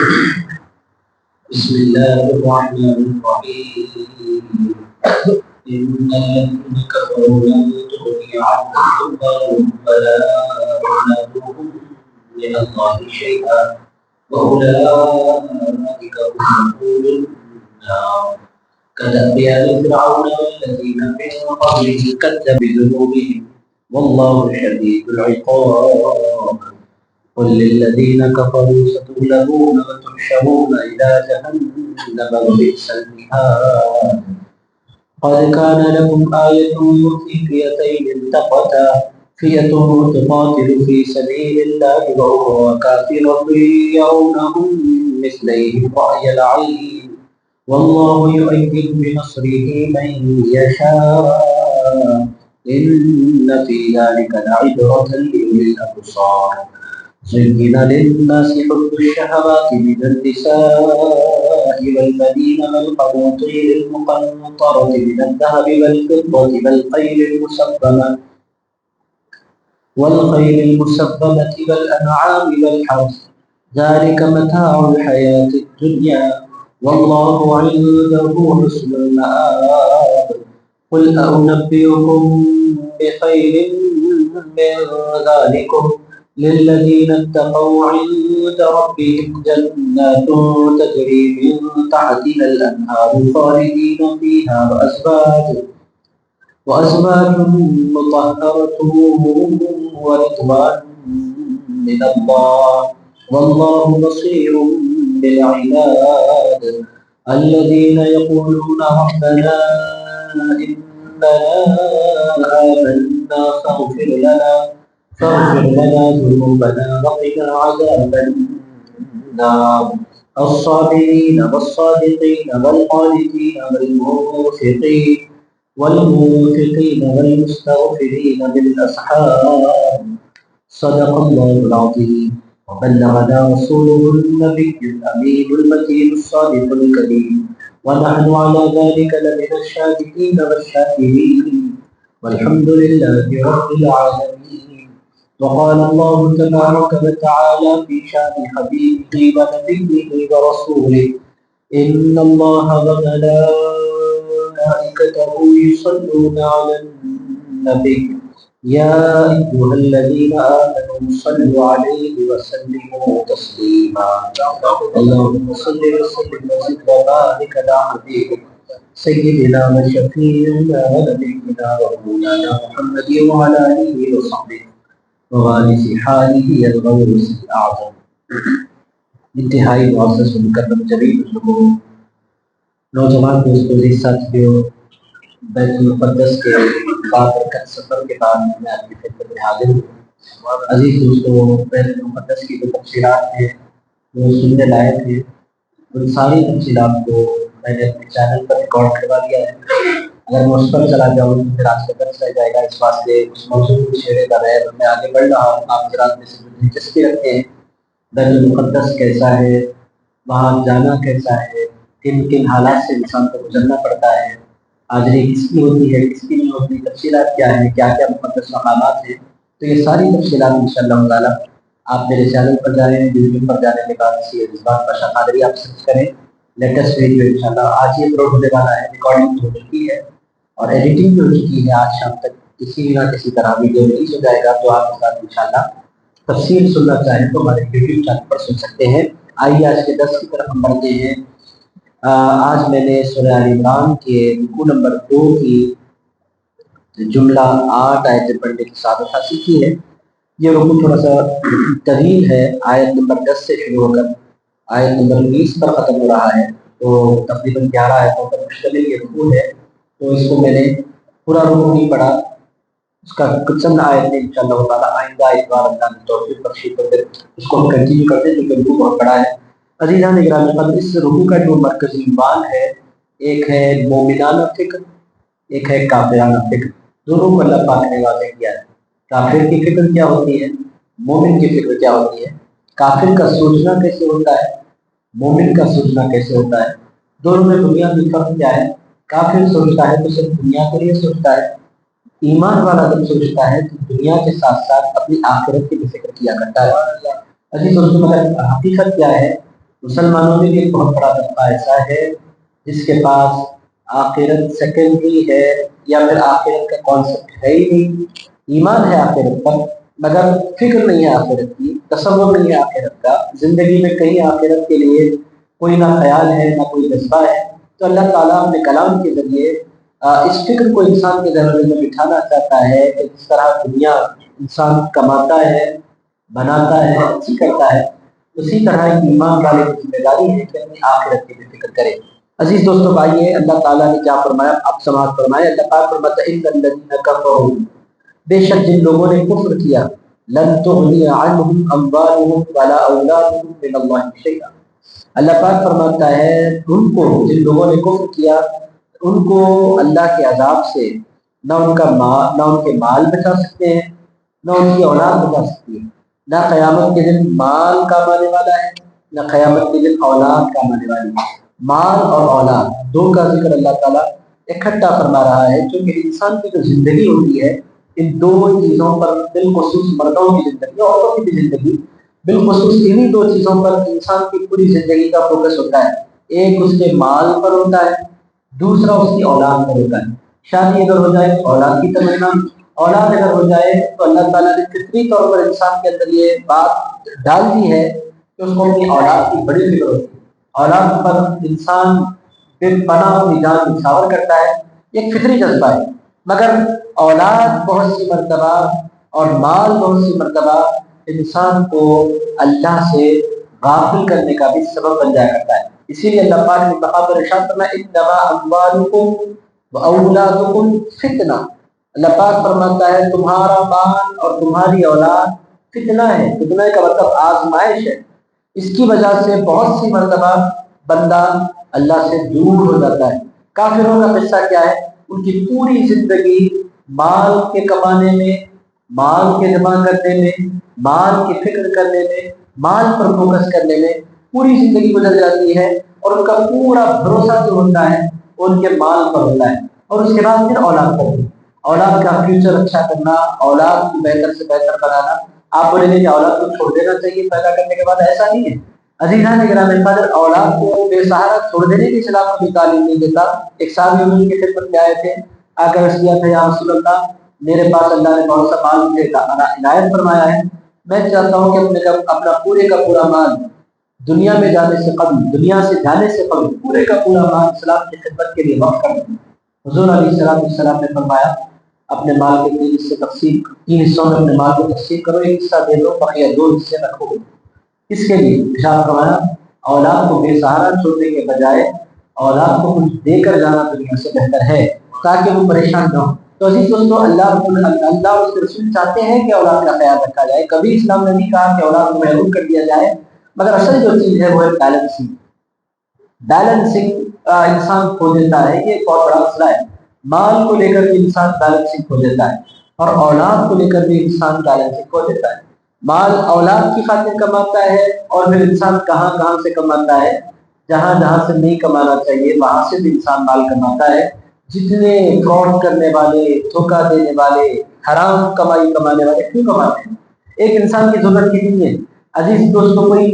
بسم الله الرحمن الرحيم. إن الذين كفروا لن تغني عنهم أموالهم ولا أولادهم من الله شيئا وأولئك هم وقود النار. كدأب آل فرعون والذين من قبلهم كذبوا بذنوبهم والله شديد العقاب. قل للذين كفروا ستغلبون وتحشرون إلى جهنم وبئس المهاد. قد كان لكم آية في فئتين التقتا فئة تقاتل في سبيل الله وأخرى كافرة يرونهم مثليهم رأي العين والله يؤيد بنصره من يشاء إن في ذلك لعبرة لأولي الأبصار. زين للناس حب الشهوات من النساء والبنين والقناطير المقنطرة من الذهب والفضة والخيل المسبمة والأنعام والحرث ذلك متاع الحياة الدنيا والله عنده حسن المآب. قل أنبئكم بخير من ذلكم للذين اتقوا عند ربهم جنات تجري من تحتها الأنهار خالدين فيها وأزواج مطهرة ورضوان من الله والله بصير بالعباد. الذين يقولون ربنا إننا آمنا فاغفر لنا ذنوبنا وقنا عذاب النار. الصابرين والصادقين والقانتين والمنفقين والمستغفرين بالأسحار. صدق الله العظيم وبلغنا رسوله النبي الأمين المتين الصادق الكريم ونحن على ذلك لمن الشاهدين والشاكرين والحمد لله رب العالمين. وقال الله تبارك وتعالى في شان حبيبه ونبيه ورسوله إن الله وملائكته يصلون على النبي يا أيها الذين آمنوا صلوا عليه وسلموا تسليما. اللهم صل وسلم وزد وبارك على حبيبك سيدنا وشفيعنا ونبينا ومولانا محمد وعلى آله وصحبه ووارث حاله الغوث الأعظم. انتہائی معزز و مکرم جلیل الحضور نوجوان دوستوں ساتھیوں، بیت المقدس کے بابرکت سفر کے بعد میں آپ کی خدمت میں حاضر ہوں۔ عزیز دوستوں، بیت المقدس کی جو تفصیلات ہیں وہ سننے لائق ہیں۔ ان ساری تفصیلات کو میں نے اپنے چینل پر ریکارڈ کروا دیا ہے۔ اگر میں اس پر چلا جاؤں تو پھر آج کا درس رہ جائے گا، اس واسطے اس موضوع کو چھیڑے بغیر میں آگے بڑھ رہا ہوں۔ آپ حضرات میں سے جو دلچسپی رکھتے ہیں بیت المقدس کیسا ہے، وہاں جانا کیسا ہے، کن کن حالات سے انسان کو گزرنا پڑتا ہے، حاضری کس کی ہوتی ہے کس کی نہیں ہوتی، تفصیلات کیا ہیں، کیا کیا مقدس مقامات ہیں، تو یہ ساری تفصیلات انشاءاللہ تعالیٰ آپ میرے چینل پر جائیں، یوٹیوب پر جانے کے بعد سید مصباح پاشا قادری آپ سرچ کریں، لیٹسٹ ویڈیو انشاءاللہ آج یہ اپلوڈ ہونے والا ہے۔ ریکارڈنگ ہو چکی ہے اور ایڈیٹنگ بھی ہو چکی ہے، آج شام تک کسی نہ کسی طرح ویڈیو ریلیز ہو جائے گا، تو آپ کے ساتھ انشاءاللہ تفصیل سننا چاہیں تو ہمارے یوٹیوب چینل پر سن سکتے ہیں۔ آئیے آج کے درس کی طرف ہم بڑھتے ہیں۔ آج میں نے سورہ آل عمران کے رکوع نمبر 2 کی جملہ 8 آیتیں پڑھنے کی سعادت حاصل کی ہے۔ یہ رکوع تھوڑا سا طویل ہے، آیت نمبر 10 سے شروع ہو کر آیت نمبر 20 پر ختم ہو رہا ہے، تو تقریباً 11 آیتوں پر مشتمل یہ رکوع ہے۔ تو اس کو میں نے پورا رکوع نہیں پڑھا، اس کا کچھ چند آیتیں انشاءاللہ تعالیٰ آئندہ اتوار اللہ کی توفیق بخشی تو پھر اس کو ہم کنٹینیو کرتے ہیں، کیونکہ رکوع بہت بڑا ہے۔ عزیزان گرامی قدر، اس رکوع کا جو مرکزی عنوان ہے، ایک ہے مومنانہ فکر، ایک ہے کافرانہ فکر۔ دونوں کو اللہ پاک نے واضح کیا ہے۔ کافر کی فکر کیا ہوتی ہے، مومن کی فکر کیا ہوتی ہے، کافر کا سوچنا کیسے ہوتا ہے، مومن کا سوچنا کیسے ہوتا ہے، دونوں میں بنیادی فرق کیا ہے۔ کافر سوچتا ہے تو صرف دنیا کے لیے سوچتا ہے، ایمان والا جب سوچتا ہے تو دنیا کے ساتھ ساتھ اپنی آخرت کی بھی فکر کیا کرتا ہے۔ عزیز دوستو، مگر حقیقت کیا ہے مسلمانوں میں بھی ایک بہت بڑا طبقہ ایسا ہے جس کے پاس آخرت سیکنڈری ہے، یا پھر آخرت کا کانسیپٹ ہے ہی نہیں۔ ایمان ہے آخرت پر مگر فکر نہیں ہے آخرت کی، تصور نہیں ہے آخرت کا، زندگی میں کہیں آخرت کے لیے کوئی نہ خیال ہے نہ کوئی جذبہ ہے۔ تو اللہ تعالیٰ اپنے کلام کے ذریعے اس فکر کو انسان کے ذہن میں بٹھانا چاہتا ہے کہ جس طرح دنیا انسان کماتا ہے، بناتا ہے، اچھی کرتا ہے، اسی طرح ایمان والے کی ذمہ داری ہے کہ اپنی آخرت کی بھی فکر کرے۔ عزیز دوستوں بھائیے، اللہ تعالیٰ نے کیا فرمایا آپ سماعت فرمائے۔ اللہ تعالیٰ فرماتا ہے ان الذین کفروا، بے شک جن لوگوں نے کفر کیا، لن تغنی عنہم اموالہم ولا اولادہم من اللہ شیئا، اللہ پاک فرماتا ہے ان کو، جن لوگوں نے کفر کیا ان کو اللہ کے عذاب سے نہ ان کا مال، نہ ان کے مال بچا سکتے ہیں، نہ ان کی اولاد بچا سکتی ہے۔ نہ قیامت کے دن مال کام آنے والا ہے، نہ قیامت کے دن اولاد کام آنے والی ہے۔ مال اور اولاد دو کا ذکر اللہ تعالیٰ اکٹھا فرما رہا ہے، کیونکہ انسان کی جو زندگی ہوتی ہے ان دو چیزوں پر، بالخصوص مردوں کی زندگی، عورتوں کی بھی زندگی، بالخصوص انہی دو چیزوں پر انسان کی پوری زندگی کا فوکس ہوتا ہے۔ ایک اس کے مال پر ہوتا ہے، دوسرا اس کی اولاد پر ہوتا ہے۔ شادی اگر ہو جائے تو اولاد کی تمنا، اولاد اگر ہو جائے تو اللہ تعالیٰ نے فطری طور پر انسان کے اندر یہ بات ڈال دی ہے کہ اس کو اپنی اولاد کی بڑی فکر ہوتی ہے۔ اولاد پر انسان بے پناہ اپنی جان نچھاور کرتا ہے، ایک فطری جذبہ ہے، مگر اولاد بہت سی مرتبہ اور مال بہت سی مرتبہ انسان کو اللہ سے غافل کرنے کا بھی سبب بن جایا کرتا ہے۔ اسی لیے اللہ پاک نے کہا پر ارشاد فرمایا انما اموالکم واولادکم فتنہ، اللہ پاک فرماتا ہے تمہارا مال اور تمہاری اولاد فتنہ ہے۔ فتنہ کا مطلب آزمائش ہے۔ اس کی وجہ سے بہت سی مرتبہ بندہ اللہ سے دور ہو جاتا ہے۔ کافروں کا قصہ کیا ہے؟ ان کی پوری زندگی مال کے کمانے میں، مال کے جمع کرنے میں، مال کی فکر کرنے میں، مال پر فوکس کرنے میں پوری زندگی گزر جاتی ہے، اور ان کا پورا بھروسہ جو ہوتا ہے وہ ان کے مال پر ہوتا ہے، اور اس کے بعد پھر اولاد پر ہوتا ہے۔ اولاد کا فیوچر اچھا کرنا، اولاد کو بہتر سے بہتر بنانا۔ آپ بولیں گے کہ اولاد کو چھوڑ دینا چاہیے پیدا کرنے کے بعد، ایسا نہیں ہے عزیزان گرامی قدر، اولاد کو بے سہارا چھوڑ دینے کی اسلام کو بھی تعلیم نہیں دیتا۔ ایک صحابی ان کی خدمت میں آئے تھے، آ کر عرض کیا تھا یا رسول اللہ میرے پاس اللہ نے بہت سا مال مجھے عنایت فرمایا ہے، میں چاہتا ہوں کہ اپنا پورے کا پورا مال دنیا میں جانے سے قبل، دنیا سے جانے سے قبل پورے کا پورا مال اسلام کی خدمت کے لیے وقف کر دوں۔ حضور علیہ السلام نے فرمایا اپنے مال کے تین حصے تقسیم، تین حصوں میں اپنے مال کو تقسیم کرو، ایک حصہ دے دو، بقیہ دو حصے رکھو۔ اس کے لیے ارشاد فرمایا اولاد کو بے سہارا چھوڑنے کے بجائے اولاد کو کچھ دے کر جانا دنیا سے بہتر ہے تاکہ وہ پریشان نہ ہو۔ تو عزیز دوستو، اللہ اور اس کے رسول چاہتے ہیں کہ اولاد کا خیال رکھا جائے۔ کبھی اسلام نے نہیں کہا کہ اولاد کو محروم کر دیا جائے، مگر اصل جو چیز ہے وہ ہے بیلنسنگ۔ بیلنسنگ انسان کھو دیتا ہے، یہ ایک بہت بڑا مسئلہ ہے۔ مال کو لے کر بھی انسان بیلنسنگ کھو دیتا ہے، اور اولاد کو لے کر بھی انسان بیلنسنگ کھو دیتا ہے۔ مال اولاد کی خاطر کماتا ہے، اور پھر انسان کہاں کہاں سے کماتا ہے، جہاں جہاں سے نہیں کمانا چاہیے وہاں سے بھی انسان مال کماتا ہے۔ جتنے فراڈ کرنے والے، دھوکہ دینے والے، حرام کمائی کمانے والے کیوں کماتے ہیں؟ ایک انسان کی ضرورت کتنی ہے عزیز دوستوں؟ کوئی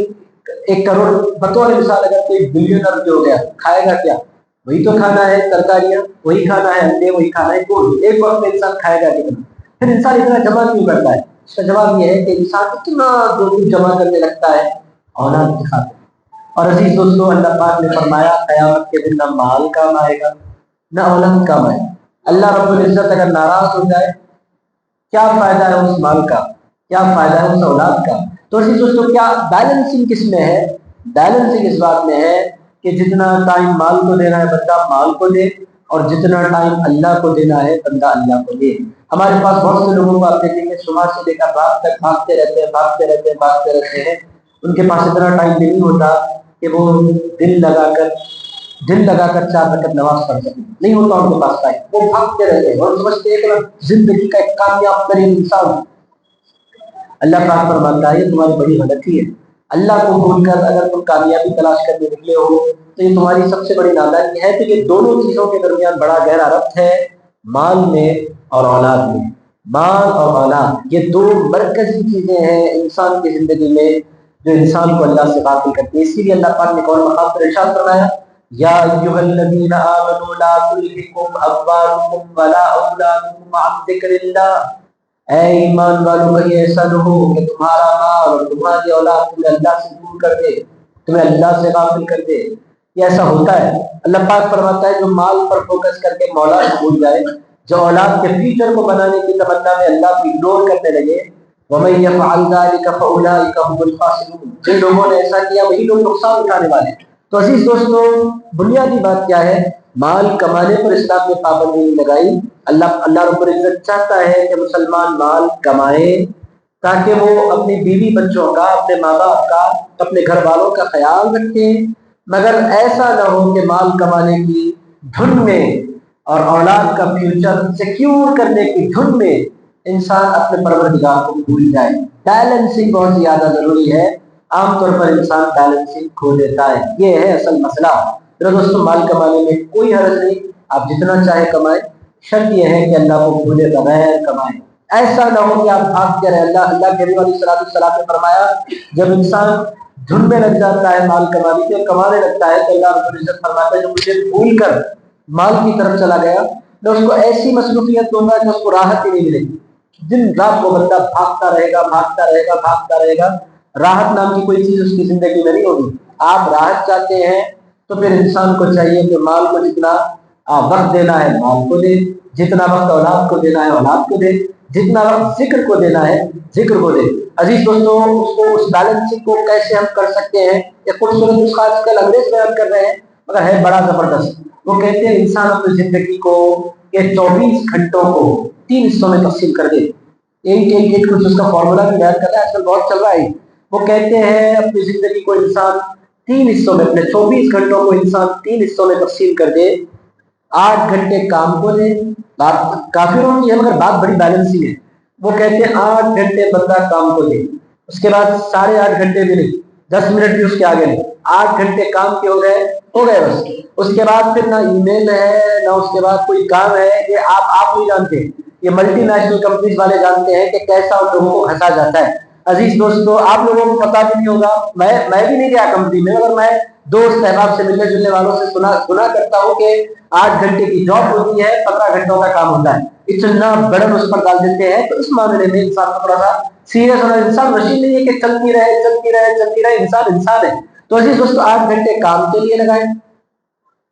1 کروڑ بطور مثال اگر کوئی بلینئر جو ہو گیا، کھائے گا کیا؟ وہی تو کھانا ہے، ترکاریاں وہی کھانا ہے، انڈے وہی کھانا ہے، گوشت ایک وقت میں انسان کھائے گا کتنا؟ پھر انسان اتنا جمع کیوں کرتا ہے؟ اس کا جواب یہ ہے کہ انسان اتنا جو کچھ جمع کرنے لگتا ہے اولاد کی خاطر۔ اور عزیز دوستوں، اللہ پاک نے فرمایا قیامت کے دن نہ مال کام آئے گا نہ اولاد کام آئے گا۔ اللہ رب العزت اگر ناراض ہو جائے کیا فائدہ ہے اس مال کا، کیا فائدہ ہے اس اولاد کا؟ تو عزیز دوستوں، کیا بیلنسنگ کس میں ہے؟ بیلنسنگ اس بات میں ہے کہ جتنا ٹائم مال کو دینا ہے بندہ مال کو دے، اور جتنا ٹائم اللہ کو دینا ہے بندہ اللہ کو دے۔ ہمارے پاس بہت سے لوگوں کو آپ دیکھیں گے صبح سے لے کر رات تک بھاگتے رہتے ہیں، بھاگتے رہتے ہیں، بھاگتے رہتے ہیں، ان کے پاس اتنا ٹائم بھی نہیں ہوتا کہ وہ دل لگا کر 4 رکعت نماز پڑھ سکیں، نہیں ہوتا ان کے پاس ٹائم، وہ بھاگتے رہتے ہیں اور سمجھتے ہیں کہ زندگی کا ایک کامیاب ترین انسان۔ اللہ پاک فرماتا ہے یہ تمہاری بڑی غلطی ہے۔ اللہ کو بھول کر اگر تم کامیابی تلاش کرنے نکلے ہو تو یہ تمہاری سب سے بڑی نادانی ہے، کہ یہ دونوں چیزوں کے درمیان بڑا گہرا ربط ہے، مال میں اور اولاد میں۔ مال اور اولاد یہ دو مرکزی چیزیں ہیں انسان کی زندگی میں، جو انسان کو اللہ سے غافل کرتی ہے. اسی لیے اللہ پاک نے ایک اور مقام پر ارشاد فرمایا یا ایھا الذین آمنوا لا تلہکم اموالکم ولا اولادکم عن ذکر اللہ. اے ایمان والو کہیں ایسا نہ ہو کہ تمہارا مال اور تمہاری اولاد تمہیں اللہ سے دور کر دے, تمہیں اللہ سے غافل کر دے. یہ ایسا ہوتا ہے. اللہ پاک فرماتا ہے جو مال پر فوکس کر کے مولا کو بھول جائے, جو اولاد کے فیوچر کو بنانے کی تمنا میں اللہ کو اگنور کرنے لگے, وَمَن يَفْعَلْ ذَلِكَ فَأُولَٰئِكَ هُمُ الْخَاسِرُونَ, جن لوگوں نے ایسا کیا وہی لوگ نقصان اٹھانے والے. تو عزیز دوستو, بنیادی بات کیا ہے؟ مال کمانے پر اسلام نے پابندی نہیں لگائی. اللہ رب العزت چاہتا ہے کہ مسلمان مال کمائے تاکہ وہ اپنی بیوی بچوں کا, اپنے ماں باپ کا, اپنے گھر والوں کا خیال رکھیں, مگر ایسا نہ ہو کہ مال کمانے کی دھن میں اور اولاد کا فیوچر سیکیور کرنے کی دھن میں انسان اپنے پروردگار کو بھول جائے. بیلنسنگ بہت زیادہ ضروری ہے. عام طور پر انسان بیلنسنگ کھو دیتا ہے. یہ ہے اصل مسئلہ. میرے دوستوں, مال کمانے میں کوئی حرج نہیں, آپ جتنا چاہے کمائیں, شرط یہ ہے کہ اللہ کو بھولے بغیر کمائیں. ایسا نہ ہو کہ آپ بھاگتے رہے. اللہ کے نبی علیہ السلام نے فرمایا جب انسان دھن میں لگ جاتا ہے مال کمانے کے, کمانے لگتا ہے, تو اللہ رب العزت فرماتا ہے جو مجھے بھول کر مال کی طرف چلا گیا میں اس کو ایسی مصروفیت دوں گا کہ اس کو راحت ہی نہیں ملے گی. دن رات وہ بندہ بھاگتا رہے گا, بھاگتا رہے گا, بھاگتا رہے گا. راحت نام کی کوئی چیز اس کی زندگی میں نہیں ہوگی. آپ راحت چاہتے ہیں تو پھر انسان کو چاہیے کہ مال کو جتنا وقت دینا ہے مال کو دے, جتنا وقت اولاد کو دینا ہے اولاد کو دے, جتنا وقت ذکر کو دینا ہے ذکر کو دے. عزیز دوستوں, اس بیلنسنگ کو کیسے ہم کر سکتے ہیں؟ ایک خوبصورت نسخہ آج کل انگریز بیان کر رہے ہیں مگر ہے بڑا زبردست. وہ کہتے ہیں انسان اپنی زندگی کو یہ 24 گھنٹوں کو 3 حصوں میں تقسیم کر دے. ایک کچھ اس کا فارمولا بھی بیان کر رہا ہے, آج کل بہت چل رہا ہے. وہ کہتے ہیں اپنی زندگی کو انسان 3 حصوں میں, اپنے 24 گھنٹوں کو انسان 3 حصوں میں تقسیم کر دے. 8 گھنٹے کام کو دے. بات کافی ہوتی ہے مگر بات بڑی بیلنسنگ ہے. وہ کہتے ہیں 8 گھنٹے بندہ کام کو دے, اس کے بعد 8.5 گھنٹے بھی نہیں, 10 منٹ بھی اس کے آگے نہیں. 8 گھنٹے کام کے ہو گئے بس. اس کے بعد پھر نہ ای میل ہے نہ اس کے بعد کوئی کام ہے. یہ آپ نہیں جانتے, یہ ملٹی نیشنل کمپنیز والے جانتے ہیں کہ کیسا ان لوگوں کو گھسا جاتا ہے. عزیز دوستو, آپ لوگوں کو پتا بھی نہیں ہوگا, میں بھی نہیں گیا کمپنی میں, مگر میں دوست احباب سے ملنے جلنے والوں سے سنا کرتا ہوں کہ 8 گھنٹے کی جاب ہوتی ہے, 15 گھنٹوں کا کام ہوتا ہے. اتنا برڈن اس پر ڈال دیتے ہیں. تو اس معاملے میں انسان کو تھوڑا سا سیریس ہونا. انسان مشین نہیں ہے کہ چلتی رہے. انسان ہے. تو عزیز دوستو, 8 گھنٹے کام کے لیے لگائیں,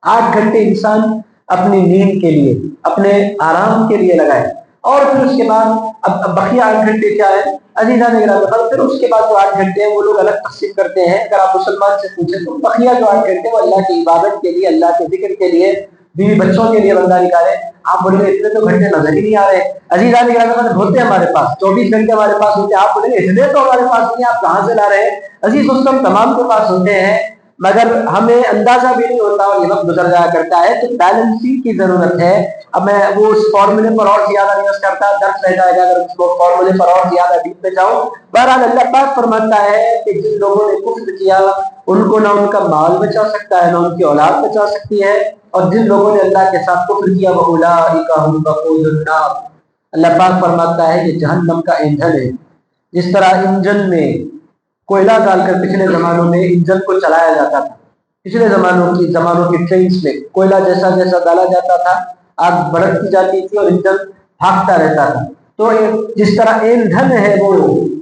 8 گھنٹے انسان اپنی نیند کے لیے, اپنے آرام کے لیے لگائے. اور پھر اس کے بعد اب بقیہ 8 گھنٹے کیا ہے عزیزان گرامی, پھر اس کے بعد جو 8 گھنٹے ہیں وہ لوگ الگ تقسیم کرتے ہیں. اگر آپ مسلمان سے پوچھیں تو بقیہ جو 8 گھنٹے وہ اللہ کی عبادت کے لیے, اللہ کے ذکر کے لیے, بیوی بچوں کے لیے بندہ نکالے. آپ بولیں گے اتنے تو گھنٹے نظر ہی نہیں آ رہے. عزیزان گرامی ہوتے ہیں ہمارے پاس 24 گھنٹے ہمارے پاس ہوتے ہیں. آپ بولیں گے اتنے تو ہمارے پاس نہیں, آپ کہاں سے لا رہے ہیں؟ عزیز دوستوں, ہم تمام کے پاس ہوتے ہیں مگر ہمیں اندازہ بھی نہیں ہوتا اور یہ وقت گزر جایا کرتا ہے. تو بیلنسنگ کی ضرورت ہے. اب میں وہ اس فارمولے پر اور زیادہ نہیں کرتا, درس رہ جائے گا اگر اس کو فارمولے پر اور زیادہ ڈیپ میں جاؤں. بہرحال اللہ پاک فرماتا ہے کہ جن لوگوں نے کفر کیا ان کو نہ ان کا مال بچا سکتا ہے نہ ان کی اولاد بچا سکتی ہے, اور جن لوگوں نے اللہ کے ساتھ کفر کیا وَأُولَٰئِكَ هُمْ وَقُودُ النَّارِ, اللہ پاک فرماتا ہے کہ جہنم کا ایندھن ہے. جس طرح انجن میں کوئلہ ڈال کر پچھلے زمانوں میں انجن کو چلایا جاتا تھا, پچھلے زمانوں کی ٹرینز میں کوئلہ جیسا ڈالا جاتا تھا, آگ بھڑکتی جاتی تھی اور انجن بھاگتا رہتا تھا. تو جس طرح ایندھن ہے وہ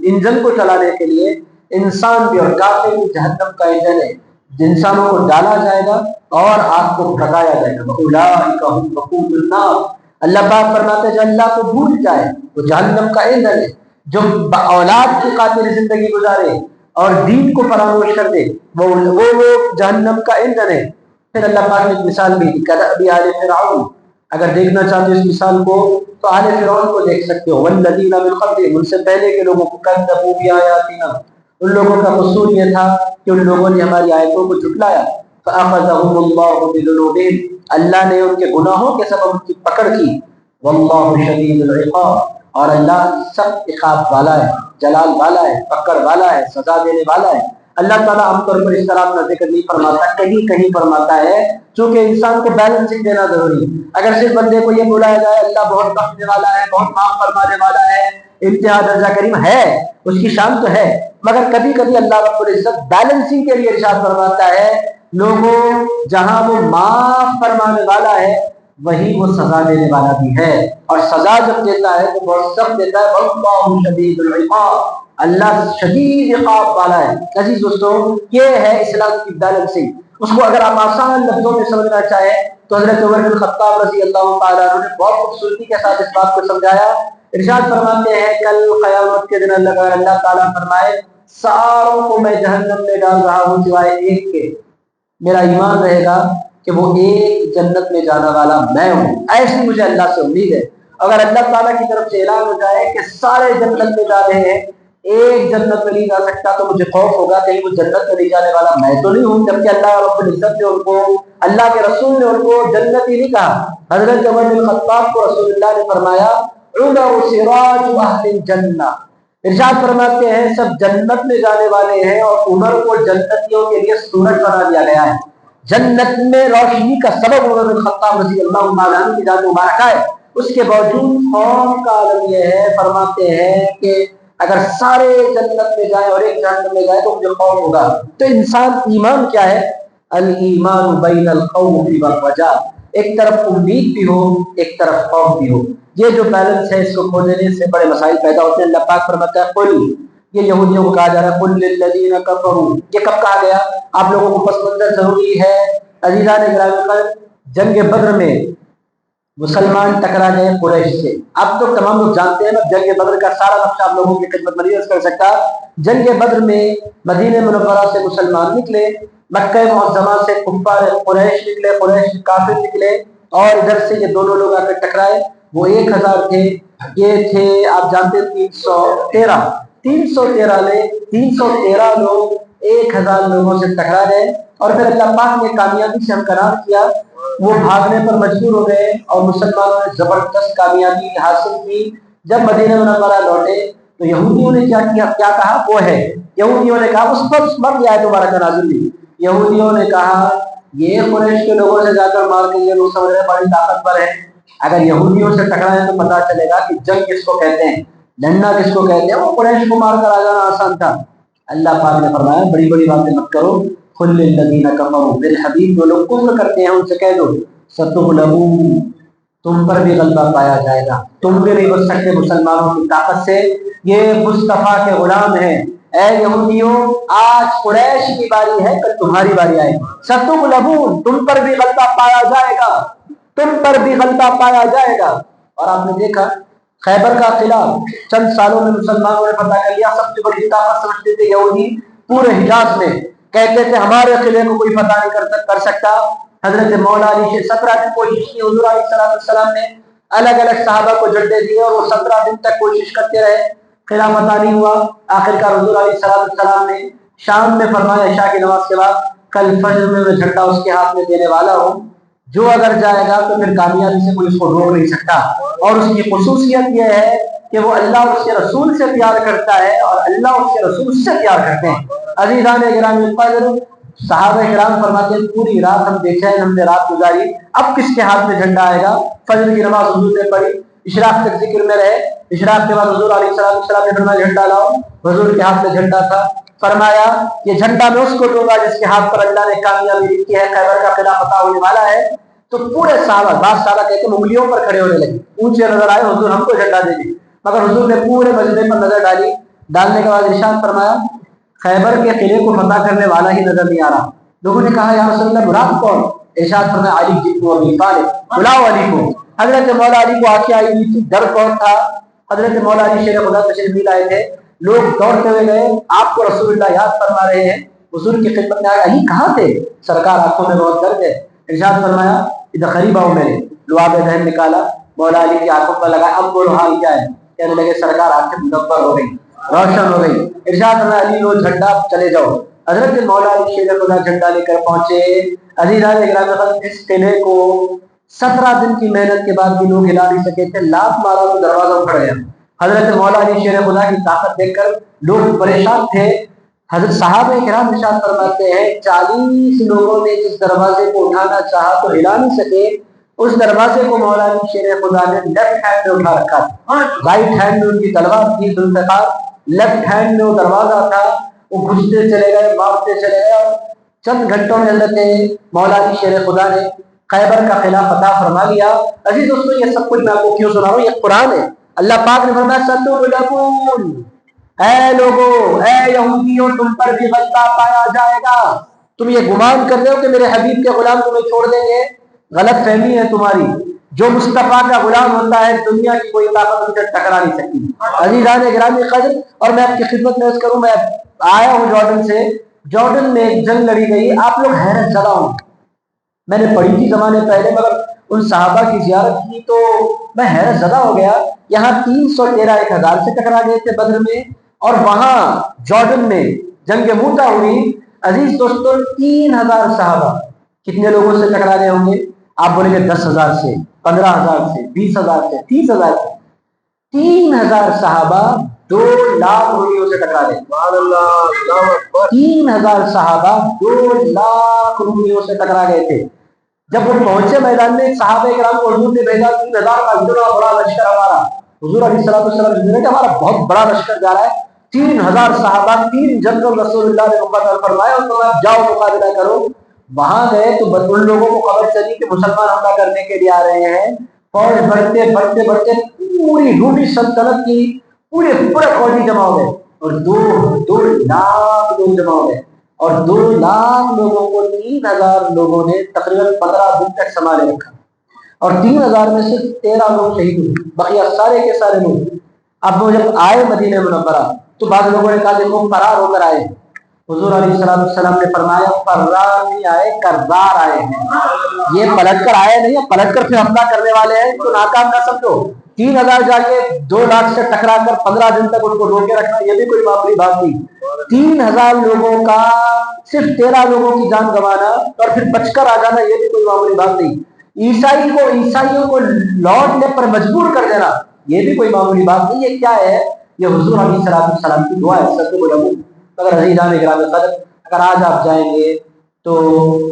انجن کو چلانے کے لیے, انسان بھی اور کافر بھی جہنم کا ایندھن ہے. انسانوں کو ڈالا جائے گا اور آگ کو بھڑکایا جائے گا. اولئک هم وقود النار, اللہ پاک فرماتے ہیں جو اللہ کو بھول جائے وہ جہنم کا ایندھن ہے. جو اولاد کی قاتل زندگی گزارے اور دین کو فراموش کر دے وہ جہنم کا ایندھن ہے. پھر اللہ پاک نے ایک مثال بھی دی, کدأب آل فرعون. اگر دیکھنا چاہتے ہو اس مثال کو تو آل فرعون کو دیکھ سکتے ہو. والذین من قبلہم, ان سے پہلے کے لوگوں کو, کذبوا بآیاتنا, ان لوگوں کا قصور یہ تھا کہ ان لوگوں نے ہماری آیتوں کو جھٹلایا. فأخذهم اللہ بذنوبہم, اللہ نے ان کے گناہوں کے سبب ان کی پکڑ کی. واللہ شدید العقاب, اور اللہ سخت عقاب والا ہے, جلال والا ہے, پکڑ والا ہے, سزا دینے والا ہے. اللہ تعالیٰ عام طور پر اس طرح اپنا ذکر نہیں فرماتا, کہیں فرماتا ہے, چونکہ انسان کو بیلنسنگ دینا ضروری ہے. اگر صرف بندے کو یہ بلایا جائے اللہ بہت بخشنے والا ہے, بہت معاف فرمانے والا ہے, انتہا درجہ کریم ہے, اس کی شان تو ہے, مگر کبھی کبھی اللہ رب العزت بیلنسنگ کے لیے ارشاد فرماتا ہے لوگوں جہاں وہ معاف فرمانے والا ہے وہی وہ سزا دینے والا بھی ہے، اور سزا جب دیتا ہے تو بہت سخت دیتا ہے، واللہ شدید العقاب، اللہ شدید عقاب والا ہے۔ عزیز دوستوں، یہ ہے اسلام کی بیلنسنگ۔ اس کو اگر آپ آسان لفظوں میں سمجھنا چاہیں تو حضرت عمر بن خطاب رضی اللہ تعالیٰ عنہ نے بہت خوبصورتی کے ساتھ اس بات کو سمجھایا۔ ارشاد فرماتے ہیں کل قیامت کے دن اللہ تعالیٰ فرمائے ساروں کو میں جہنم میں ڈال رہا ہوں سوائے ایک کے، میرا ایمان رہے گا کہ وہ ایک جنت میں جانے والا میں ہوں، ایسی مجھے اللہ سے امید ہے۔ اگر اللہ تعالیٰ کی طرف سے اعلان ہو جائے کہ سارے جنت میں جا رہے ہیں ایک جنت میں نہیں جا سکتا تو مجھے خوف ہوگا کہیں وہ جنت میں نہیں جانے والا میں تو نہیں ہوں، جبکہ اللہ رب العزت نے ان کو، اللہ کے رسول نے ان کو جنت ہی نہیں کہا۔ حضرت عمر بن خطاب کو رسول اللہ نے فرمایا عمر سراج اہل الجنہ، ارشاد فرماتے ہیں سب جنت میں جانے والے ہیں اور عمر کو جنتیوں کے لیے سورج بنا دیا گیا ہے، جنت میں روشنی کا سبب عمر بن خطاب رضی اللہ عنہ کی جان مبارکہ ہے۔ اس کے باوجود خوف کا عالم یہ ہے، فرماتے ہیں کہ اگر سارے جنت میں جائیں اور ایک جہنم میں جائے تو مجھے خوف ہوگا۔ تو انسان ایمان کیا ہے؟ الایمان بین الخوف والرجاء، ایک طرف امید بھی ہو ایک طرف خوف بھی ہو، یہ جو بیلنس ہے اس کو کھوجنے سے بڑے مسائل پیدا ہوتے ہیں۔ اللہ پاک فرماتا ہے قل، یہ یہودیوں کو کہا جا رہا ہے قل للذین کفروا، یہ کب کہا گیا؟ آپ لوگوں کو پس منظر ضروری ہے۔ عزیزان گرامی پر جنگ بدر میں مسلمان ٹکرا گئے قریش سے، اب تو تمام لوگ جانتے ہیں، میں جنگ بدر کا سارا نقشہ آپ لوگوں کی خدمت میں نہیں کر سکتا۔ جنگ بدر میں مدینہ منورہ سے مسلمان نکلے، مکہ معظمہ سے کفار قریش نکلے، قریش کافر نکلے، اور ادھر سے یہ دونوں لوگ آ کر ٹکرائے۔ وہ 1000 تھے، یہ تھے آپ جانتے 313 میں 313 لوگ 1000 لوگوں سے ٹکرا گئے، اور پھر اللہ پاک نے کامیابی سے ہمکنار کیا، وہ بھاگنے پر مجبور ہو گئے اور مسلمانوں نے زبردست کامیابی حاصل کی۔ جب مدینہ منورہ لوٹے تو یہودیوں نے کیا کہا؟ وہ ہے یہودیوں نے کہا اس پر مر گیا ہے تمہارا نازل بھی، یہودیوں نے کہا یہ قریش کے لوگوں سے جا کر مار کے یہ لوگ سمجھ رہے بڑی طاقتور ہے، اگر یہودیوں سے ٹکرائیں تو پتا چلے گا کہ جنگ کس کو کہتے ہیں، لڑنا کس کو کہتے ہیں، وہ قریش کو مار کر آ جانا آسان تھا۔ اللہ پاک نے فرمایا بڑی بڑی باتیں مت کرو، قل للذین کفروا، میرے حبیب جو لوگ کفر کرتے ہیں ان سے کہہ دو ستغلبون، تم پر بھی غلبہ پایا جائے گا، تم بھی نہیں بچ سکتے مسلمانوں کی طاقت سے، یہ مصطفیٰ کے غلام ہیں۔ اے یہودیوں آج قریش کی باری ہے، کل تمہاری باری آئے گی، ستغلبون، تم پر بھی غلبہ پایا جائے گا، تم پر بھی غلبہ پایا جائے گا۔ اور آپ نے دیکھا خیبر کا قلعہ چند سالوں میں مسلمانوں نے فتح کر لیا، سب سے بڑی طاقت سمجھتے تھے یہودی پورے حجاز میں، کہتے تھے ہمارے قلعے کو کوئی فتح نہیں کر سکتا۔ حضرت مولا علی سے 17 دن کوشش کی، حضور علیہ السلام نے الگ الگ صحابہ کو جھنڈے دیے اور وہ 17 دن تک کوشش کرتے رہے، قلعہ فتح نہیں ہوا۔ آخر کار حضور علیہ السلام نے شام میں فرمایا عشاء کی نماز کے بعد کل فجر میں جھنڈا اس کے ہاتھ میں دینے والا ہوں، جو اگر جائے گا تو پھر کامیابی سے کوئی اس کو روک نہیں سکتا۔ اور اس کی خصوصیت یہ ہے کہ وہ اللہ اس کے رسول سے پیار کرتا ہے اور اللہ اس کے رسول سے پیار کرتے ہیں۔ عزیزان گرامی قدر، صحابہ کرام فرماتے ہیں پوری رات ہم بے چین، ہم نے رات گزاری، اب کس کے ہاتھ میں جھنڈا آئے گا؟ فجر کی نماز حضور نے پڑھی، اشراق تک ذکر میں رہے، اشراق کے بعد حضور علیہ السلام نے فرمایا جھنڈا لاؤ، حضور کے ہاتھ میں جھنڈا تھا، فرمایا یہ جھنڈا میں اس کو دوں گا جس کے ہاتھ پر اللہ نے کامیابی لکھی ہے، خیبر کا قلعہ فتح ہونے والا ہے۔ تو پورے صحابہ، بعض صحابہ کہتے ہیں انگلیوں پر کھڑے ہونے لگے، اونچے نظر آئے حضور ہم کو جھنڈا دے دی، مگر حضور نے پورے مجمع پر نظر ڈالی، ڈالنے کے بعد ارشاد فرمایا خیبر کے قلعے کو فتح کرنے والا ہی نظر نہیں آ رہا۔ لوگوں نے کہا یا رسول اللہ مراد کون؟ ارشاد فرمایا علی جن ابی طالب، بلاؤ علی کو۔ حضرت مولا علی کو آنکھیں آئی ہوئی تھی، ڈر بہت تھا۔ حضرت مولا علی شیر خدا تشریف لائے تھے، لوگ دوڑتے ہوئے گئے، آپ کو رسول اللہ یاد فرما رہے ہیں، حضور کی خدمت میں آئے، علی کہاں تھے؟ سرکار آنکھوں میں بہت درد ہے۔ ارشاد فرمایا ادھر قریب آؤ، میں نے لعاب ذہن نکالا، مولا علی کی آنکھوں پر لگایا، اب بولو حال کیا ہے؟ کہنے لگے سرکار آنکھیں منور ہو گئی، روشن ہو گئی۔ ارشاد فرمایا علی لو جھنڈا چلے جاؤ۔ حضرت مولا علی شیر خدا جھنڈا لے کر پہنچے۔ عزیزان گرامی اس قلعے کو 17 دن کی محنت کے بعد بھی لوگ ہلا نہیں سکے تھے، لات مارا تو دروازہ اکھڑ گیا۔ حضرت مولا علی شیر خدا کی طاقت دیکھ کر لوگ پریشان تھے۔ حضرت صحابہ کرام ارشاد فرماتے ہیں 40 لوگوں نے جس دروازے کو اٹھانا چاہا تو ہلا نہیں سکے، اس دروازے کو مولا علی شیر خدا نے لیفٹ ہینڈ میں اٹھا رکھا تھا، رائٹ ہینڈ میں ان کی تلوار تھی ذوالفقار، لیفٹ ہینڈ میں وہ دروازہ تھا، وہ گھستے چلے گئے، مارتے چلے گئے، اور چند گھنٹوں میں حضرت مولا علی شیر خدا نے خیبر کا قلعہ فتح فرما لیا۔ عزیز دوستو، یہ سب کچھ میں آپ کو کیوں سنا رہا ہوں؟ یہ قرآن ہے۔ اللہ پاک نے فرمایا ستغلبون، اے لوگو، اے یہودیوں، تم پر بھی غلبہ پایا جائے گا۔ تم یہ گمان کر رہے ہو کہ میرے حبیب کے غلام تمہیں چھوڑ دیں گے، غلط فہمی ہے تمہاری۔ جو مصطفیٰ کا غلام ہوتا ہے دنیا کی کوئی طاقت ان سے ٹکرا نہیں سکتی۔ عزیزان گرامی قدر، اور میں آپ کی خدمت میں عرض کروں، میں آیا ہوں جارڈن سے۔ جارڈن میں ایک جنگ لڑی گئی، آپ لوگ حیرت زدہ ہوں، میں نے پڑھی تھی زمانے پہلے، مگر ان صحابہ کی زیارت کی تو میں حیرت زدہ ہو گیا۔ یہاں 313 1000 سے ٹکرا گئے تھے بدر میں، اور وہاں جارڈن میں جنگ موتا ہوئی۔ عزیز دوستو، 3000 صحابہ کتنے لوگوں سے ٹکرا گئے ہوں گے؟ آپ بولیں گے 10,000 سے، 15,000 سے، 20,000 سے، 30,000 سے۔ 3000 صحابہ 2 لاکھ روپیوں سے ٹکرا گئے۔ 3000 صحابہ 2 لاکھ روپیوں سے ٹکرا گئے تھے۔ جب وہ پہنچے میدان میں، صحابہ کرام کو حضور نے بھیجا 3000 کا اتنا بڑا لشکر ہمارا۔ حضور علیہ السلام نے کہا ہمارا بہت بڑا لشکر جا رہا ہے۔ 3000 صحابہ، 3 جنرل رسول اللہ نے مقرر فرمائے اور فرمایا جاؤ مقابلہ کرو۔ وہاں گئے تو ان لوگوں کو خبر چلی کہ مسلمان حملہ کرنے کے لیے آ رہے ہیں۔ فوج بڑھتے بڑھتے بڑھتے پوری رومی سلطنت کی پورے فوجی جمع ہو گئے، اور 2 لاکھ لوگ جمع ہو گئے، اور 2 لاکھ لوگوں کو 3000 لوگوں نے تقریباً 15 دن تک سنبھالے رکھا، اور 3000 میں سے 13 لوگ شہید ہوئے، بقیہ سارے کے سارے لوگ۔ اب وہ جب آئے مدینہ منورہ تو بعض لوگوں نے کہا دیکھو فرار ہو کر آئے ہیں۔ حضور علیہ السلام نے فرمایا فرار نہیں آئے، کردار آئے ہیں۔ یہ پلٹ کر آئے نہیں، پلٹ کر پھر حملہ کرنے والے ہیں، تو ناکام نہ سمجھو۔ 3000 جا کے 2 لاکھ سے ٹکرا کر 15 دن تک ان کو روکے رکھنا، یہ بھی کوئی معمولی بات نہیں۔ 3000 لوگوں کا صرف 13 لوگوں کی جان گنوانا اور پھر بچ کر آ جانا، یہ بھی کوئی معمولی بات نہیں۔ عیسائیوں کو لوٹنے پر مجبور کر دینا، یہ بھی کوئی معمولی بات نہیں۔ یہ کیا ہے؟ یہ حضور علیہ السلام کی دعا ہے، ستغلبون۔ اگر عزیزان گرامی قدر، اگر آج آپ جائیں گے تو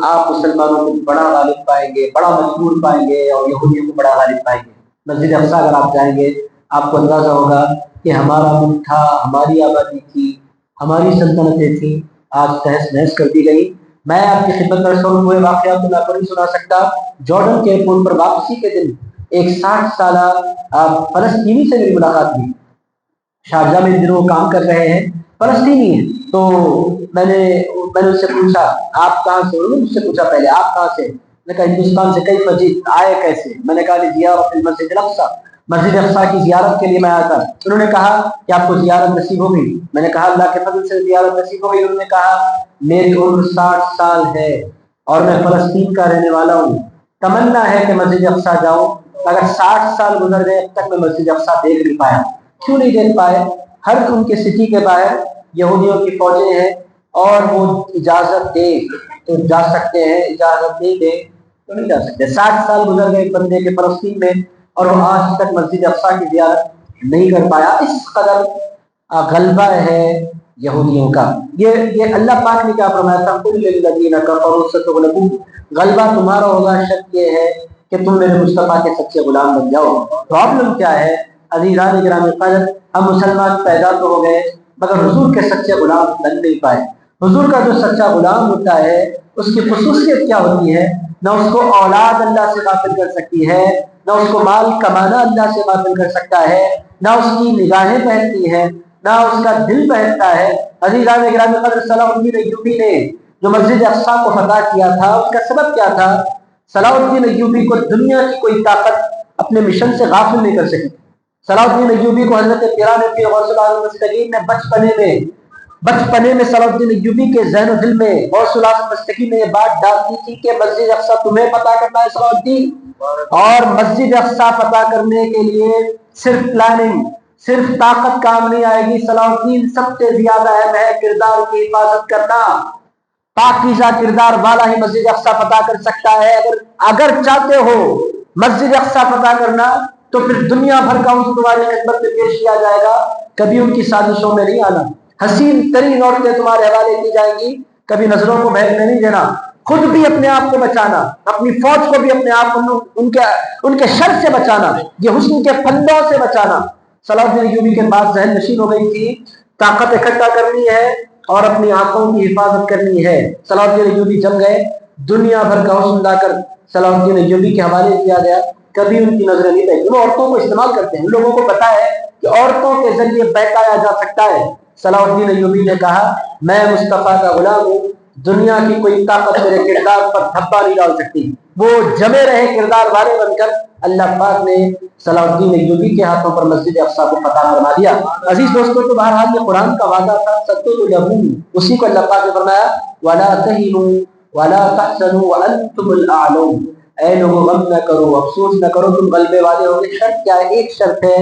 آپ مسلمانوں کو بڑا غالب پائیں گے، بڑا مجبور پائیں گے، اور یہودیوں کو بڑا غالب پائیں گے۔ مسجد اقصیٰ اگر آپ جائیں گے، آپ کو اندازہ ہوگا کہ ہمارا ملک تھا، ہماری آبادی تھی، ہماری سلطنتیں تھیں، آج تہس نہس کر دی گئی۔ میں آپ کی خدمت میں سن ہوئے واقعات تو میں پر نہیں سنا سکتا۔ جارڈن کے ایئرپورٹ پر واپسی کے دن ایک 60 سالہ فلسطینی سے میری ملاقات ہوئی۔ شارجہ میں دنوں کام کر رہے ہیں، فلسطینی ہیں۔ تو میں نے ان سے پوچھا آپ کہاں سے؟ انہوں نے مجھ سے پوچھا پہلے آپ کہاں سے؟ میں نے کہا ہندوستان سے۔ کئی فجیت آئے کیسے؟ میں نے کہا زیارت المسجد الاقصیٰ، مسجد اقصیٰ کی زیارت کے لیے میں آیا تھا۔ انہوں نے کہا کہ آپ کو زیارت نصیب ہو گئی؟ میں نے کہا اللہ کے فضل سے زیارت نصیب ہو گئی۔ انہوں نے کہا میری عمر 60 سال ہے اور میں فلسطین کا رہنے والا ہوں، تمنا ہے کہ مسجد اقصیٰ جاؤں، اگر 60 سال گزر گئے اب تک میں مسجد اقصیٰ دیکھ نہیں پایا۔ کیوں نہیں دیکھ پائے؟ ہر ان کے سٹی کے باہر یہودیوں کی فوجیں ہیں، اور وہ اجازت دے تو جا سکتے ہیں، اجازت نہیں دے تو نہیں جا سکتے۔ 60 سال گزر گئے ایک بندے کے فلسطین میں، اور وہ آج تک مسجد اقصیٰ کی زیارت نہیں کر پایا۔ اس قدر غلبہ ہے یہودیوں کا۔ یہ اللہ پاک نے کیا فرمایا تھا؟ قل للذین کفروا ستغلبون، غلبہ تمہارا ہوگا، شرط یہ ہے کہ تم میرے مصطفیٰ کے سچے غلام بن جاؤ۔ پرابلم کیا ہے عزیزان گرامی قدر؟ ہم مسلمان پیدا تو ہو گئے مگر حضور کے سچے غلام بن نہیں پائے۔ حضور کا جو سچا غلام ہوتا ہے اس کی خصوصیت کیا ہوتی ہے؟ نہ اس کو اولاد اللہ سے غافل کر سکتی ہے، نہ اس کو مال کمانا اللہ سے غافل کر سکتا ہے، نہ اس کی نگاہیں بہتتی ہیں، نہ اس کا دل بہتتا ہے۔ عزیزان گرامی قدر، صلاح الدین ایوبی نے جو مسجد اقصیٰ کو فتح کیا تھا، اس کا سبب کیا تھا؟ صلاح الدین ایوبی کو دنیا کی کوئی طاقت اپنے مشن سے غافل نہیں کر سکی۔ صلاح الدین ایوبی کو حضرت پیران غوث العظم مستقیم نے بچپنے میں صلاح الدین ایوبی کے ذہن و دل میں غوث العظم مستقیم نے یہ بات ڈال دی تھی کہ مسجد اقصیٰ تمہیں فتح کرنا ہے صلاح الدین، اور مسجد اقصیٰ فتح کرنے کے لیے صرف پلاننگ، صرف طاقت کام نہیں آئے گی۔ صلاح الدین سب سے زیادہ اہم ہے کردار کی حفاظت کرنا۔ پاکیزہ کردار والا ہی مسجد اقصیٰ فتح کر سکتا ہے۔ اگر چاہتے ہو مسجد اقصیٰ فتح کرنا تو پھر دنیا بھر کا ان تمہاری خدمت میں پیش کیا جائے گا، کبھی ان کی سازشوں میں نہیں آنا۔ حسین ترین عورتیں تمہارے حوالے کی جائیں گی، کبھی نظروں کو بہکنے نہیں دینا۔ خود بھی اپنے آپ کو بچانا، اپنی فوج کو بھی اپنے آپ ان کے شر سے بچانا، یہ حسن کے پھندوں سے بچانا۔ صلاح الدین ایوبی کے بعد ذہن نشین ہو گئی تھی طاقت اکٹھا کرنی ہے اور اپنی آنکھوں کی حفاظت کرنی ہے۔ صلاح الدین ایوبی جم گئے، دنیا بھر کا حسن لا کر صلاح الدین ایوبی کے حوالے کیا گیا، کبھی ان کی نظریں نہیں پہنچی۔ وہ عورتوں کو استعمال کرتے ہیں، لوگوں کو پتا ہے کہ عورتوں کے ذریعے بہکایا جا سکتا ہے۔ صلاح الدین ایوبی نے کہا میں مصطفیٰ کا غلام ہوں، دنیا کی کوئی طاقت میرے کردار پر دھبا نہیں ڈال سکتی۔ وہ جمے رہے کردار والے بن کر، اللہ پاک نے صلاح الدین ایوبی کے ہاتھوں پر مسجد اقصیٰ کو فتح فرما دیا۔ عزیز دوستوں، تو بہرحال یہ قرآن کا وعدہ تھا، ستدعون، اسی کو اللہ پاک نے فرمایا وَلَا تَهِنُوا وَلَا تَحْزَنُوا وَأَنْتُمُ الْأَعْلَوْنَ، اے لوگوں غم نہ کرو، افسوس نہ کرو، تم غلبے والے ہوگے۔ شرط کیا ہے؟ ایک شرط ہے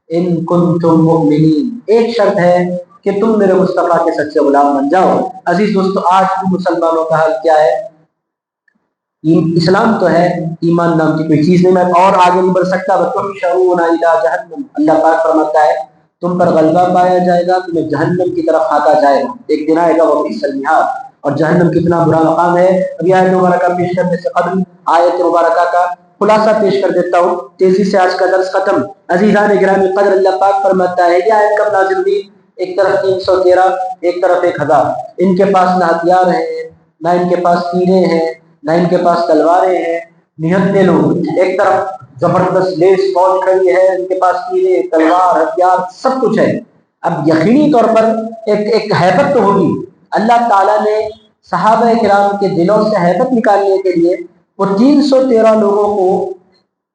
ان کنتم مؤمنین، ایک شرط ہے کہ تم میرے مصطفیٰ کے سچے غلام بن جاؤ۔ عزیز دوستو، آج بھی مسلمانوں کا حال کیا ہے؟ اسلام تو ہے، ایمان نام کی کوئی چیز نہیں۔ میں اور آگے نہیں بڑھ سکتا۔ وَتُحْشَرُونَ إِلَىٰ جَهَنَّمَ، اللہ پاک فرماتا ہے تم پر غلبہ پایا جائے گا، تمہیں جہنم کی طرف ہانکا جائے گا، ایک دن آئے گا وَبِئْسَ الْمِہَادُ، اور جہنم کتنا برا مقام ہے۔ ابھی آیت مبارکہ پیش کرنے سے قبل آیت مبارکہ کا خلاصہ پیش کر دیتا ہوں، تیزی سے آج کا درس ختم۔ عزیزان گرامی قدر، اللہ پاک فرماتا ہے یہ آیت کب نازل ہوئی؟ ایک طرف 313، ایک طرف 1000۔ ان کے پاس نہ ہتھیار ہیں، نہ ان کے پاس تیریں ہیں، نہ ان کے پاس تلواریں ہیں، نہتے لوگ۔ ایک طرف زبردست لیس فوج کھڑی ہے، ان کے پاس تیریں، تلوار، ہتھیار، سب کچھ ہے۔ اب یقینی طور پر ایک ہیبت تو ہوگی۔ اللہ تعالیٰ نے صحابہ کرام کے دلوں سے ہیبت نکالنے کے لیے وہ 313 لوگوں کو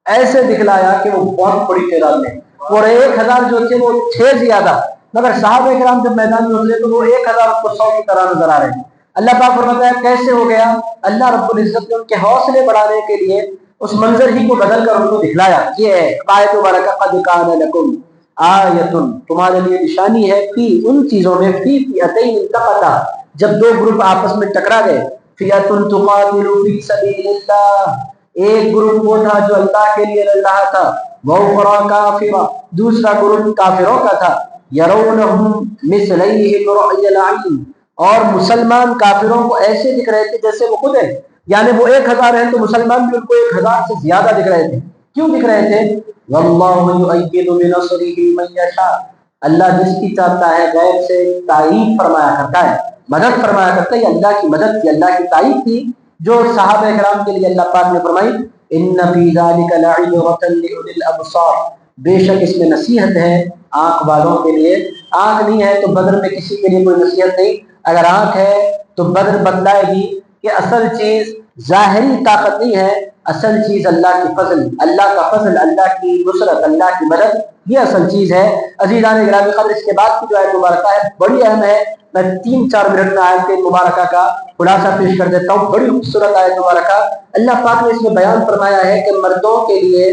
ایسے دکھلایا کہ وہ بہت بڑی تعداد میں، اور 1000 جو تھے وہ 6 زیادہ، مگر صحابہ کرام جب میدان میں اترے تو وہ 1000 کو 100 کی طرح نظر آ رہے ہیں۔ اللہ پاک فرماتا ہے کیسے ہو گیا؟ اللہ رب العزت نے ان کے حوصلے بڑھانے کے لیے اس منظر ہی کو بدل کر ان کو دکھلایا۔ یہ ہے آیت مبارکہ قد کان لکم آیۃ، تمہارے لیے نشانی ہے فی ان چیزوں میں، فی فئتین التقطا، جب دو گروپ آپس میں ٹکرا گئے، فئۃ تقاتل فی سبیل اللہ، ایک گروپ وہ تھا جو اللہ کے لیے لڑ رہا تھا، وأخرى کافرہ، دوسرا گروپ کافروں کا تھا، یرونہم مثلیہم رأی العین، اور مسلمان کافروں کو ایسے دکھ رہے تھے جیسے وہ خود ہیں، یعنی وہ 1000 ہیں تو مسلمان بھی ان کو 1000 سے زیادہ دکھ رہے تھے۔ کیوں دکھ رہے تھے؟ واللہ یؤید بنصرہ من یشاء، اللہ جس کی چاہتا ہے غیب سے تائید فرمایا کرتا ہے، مدد فرمایا کرتا ہے۔ یہ اللہ کی مدد تھی، اللہ کی تائید تھی جو صحابہ کرام کے لیے اللہ پاک نے فرمائی ان فی ذلک لعبرۃ لأولی الابصار، بے شک اس میں نصیحت ہے آنکھ والوں کے لیے۔ آنکھ نہیں ہے تو بدر میں کسی کے لیے کوئی نصیحت نہیں، اگر آنکھ ہے تو بدر بتلائے گی کہ اصل چیز ظاہری طاقت نہیں ہے، اصل چیز اللہ کی فضل، اللہ کا فضل، اللہ کی نصرت، اللہ کی مدد، یہ اصل چیز ہے۔ عزیزان گرامی قدر، اس کے بعد کی جو آیت مبارکہ ہے بڑی اہم ہے، میں 3-4 منٹ میں آیت مبارکہ کا خلاصہ پیش کر دیتا ہوں۔ بڑی خوبصورت آیت مبارکہ، اللہ پاک نے اس میں بیان فرمایا ہے کہ مردوں کے لیے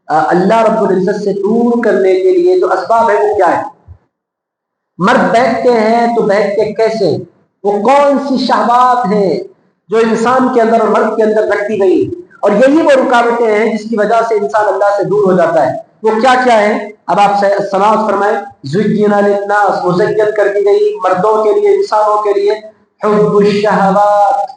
اللہ رب العزت سے دور کرنے کے لیے جو اسباب ہے وہ کیا ہے۔ مرد بیٹھتے ہیں تو بیٹھتے کیسے، وہ کون سی شہوات ہیں جو انسان کے اندر اور مرد کے اندر رکھی گئی، اور یہی وہ رکاوٹیں ہیں جس کی وجہ سے انسان اللہ سے دور ہو جاتا ہے۔ وہ کیا کیا ہے؟ اب آپ سماعت فرمائیں۔ زُيِّنَ لِلنَّاسِ، مزین کر دی گئی مردوں کے لیے، انسانوں کے لیے، حب الشہوات،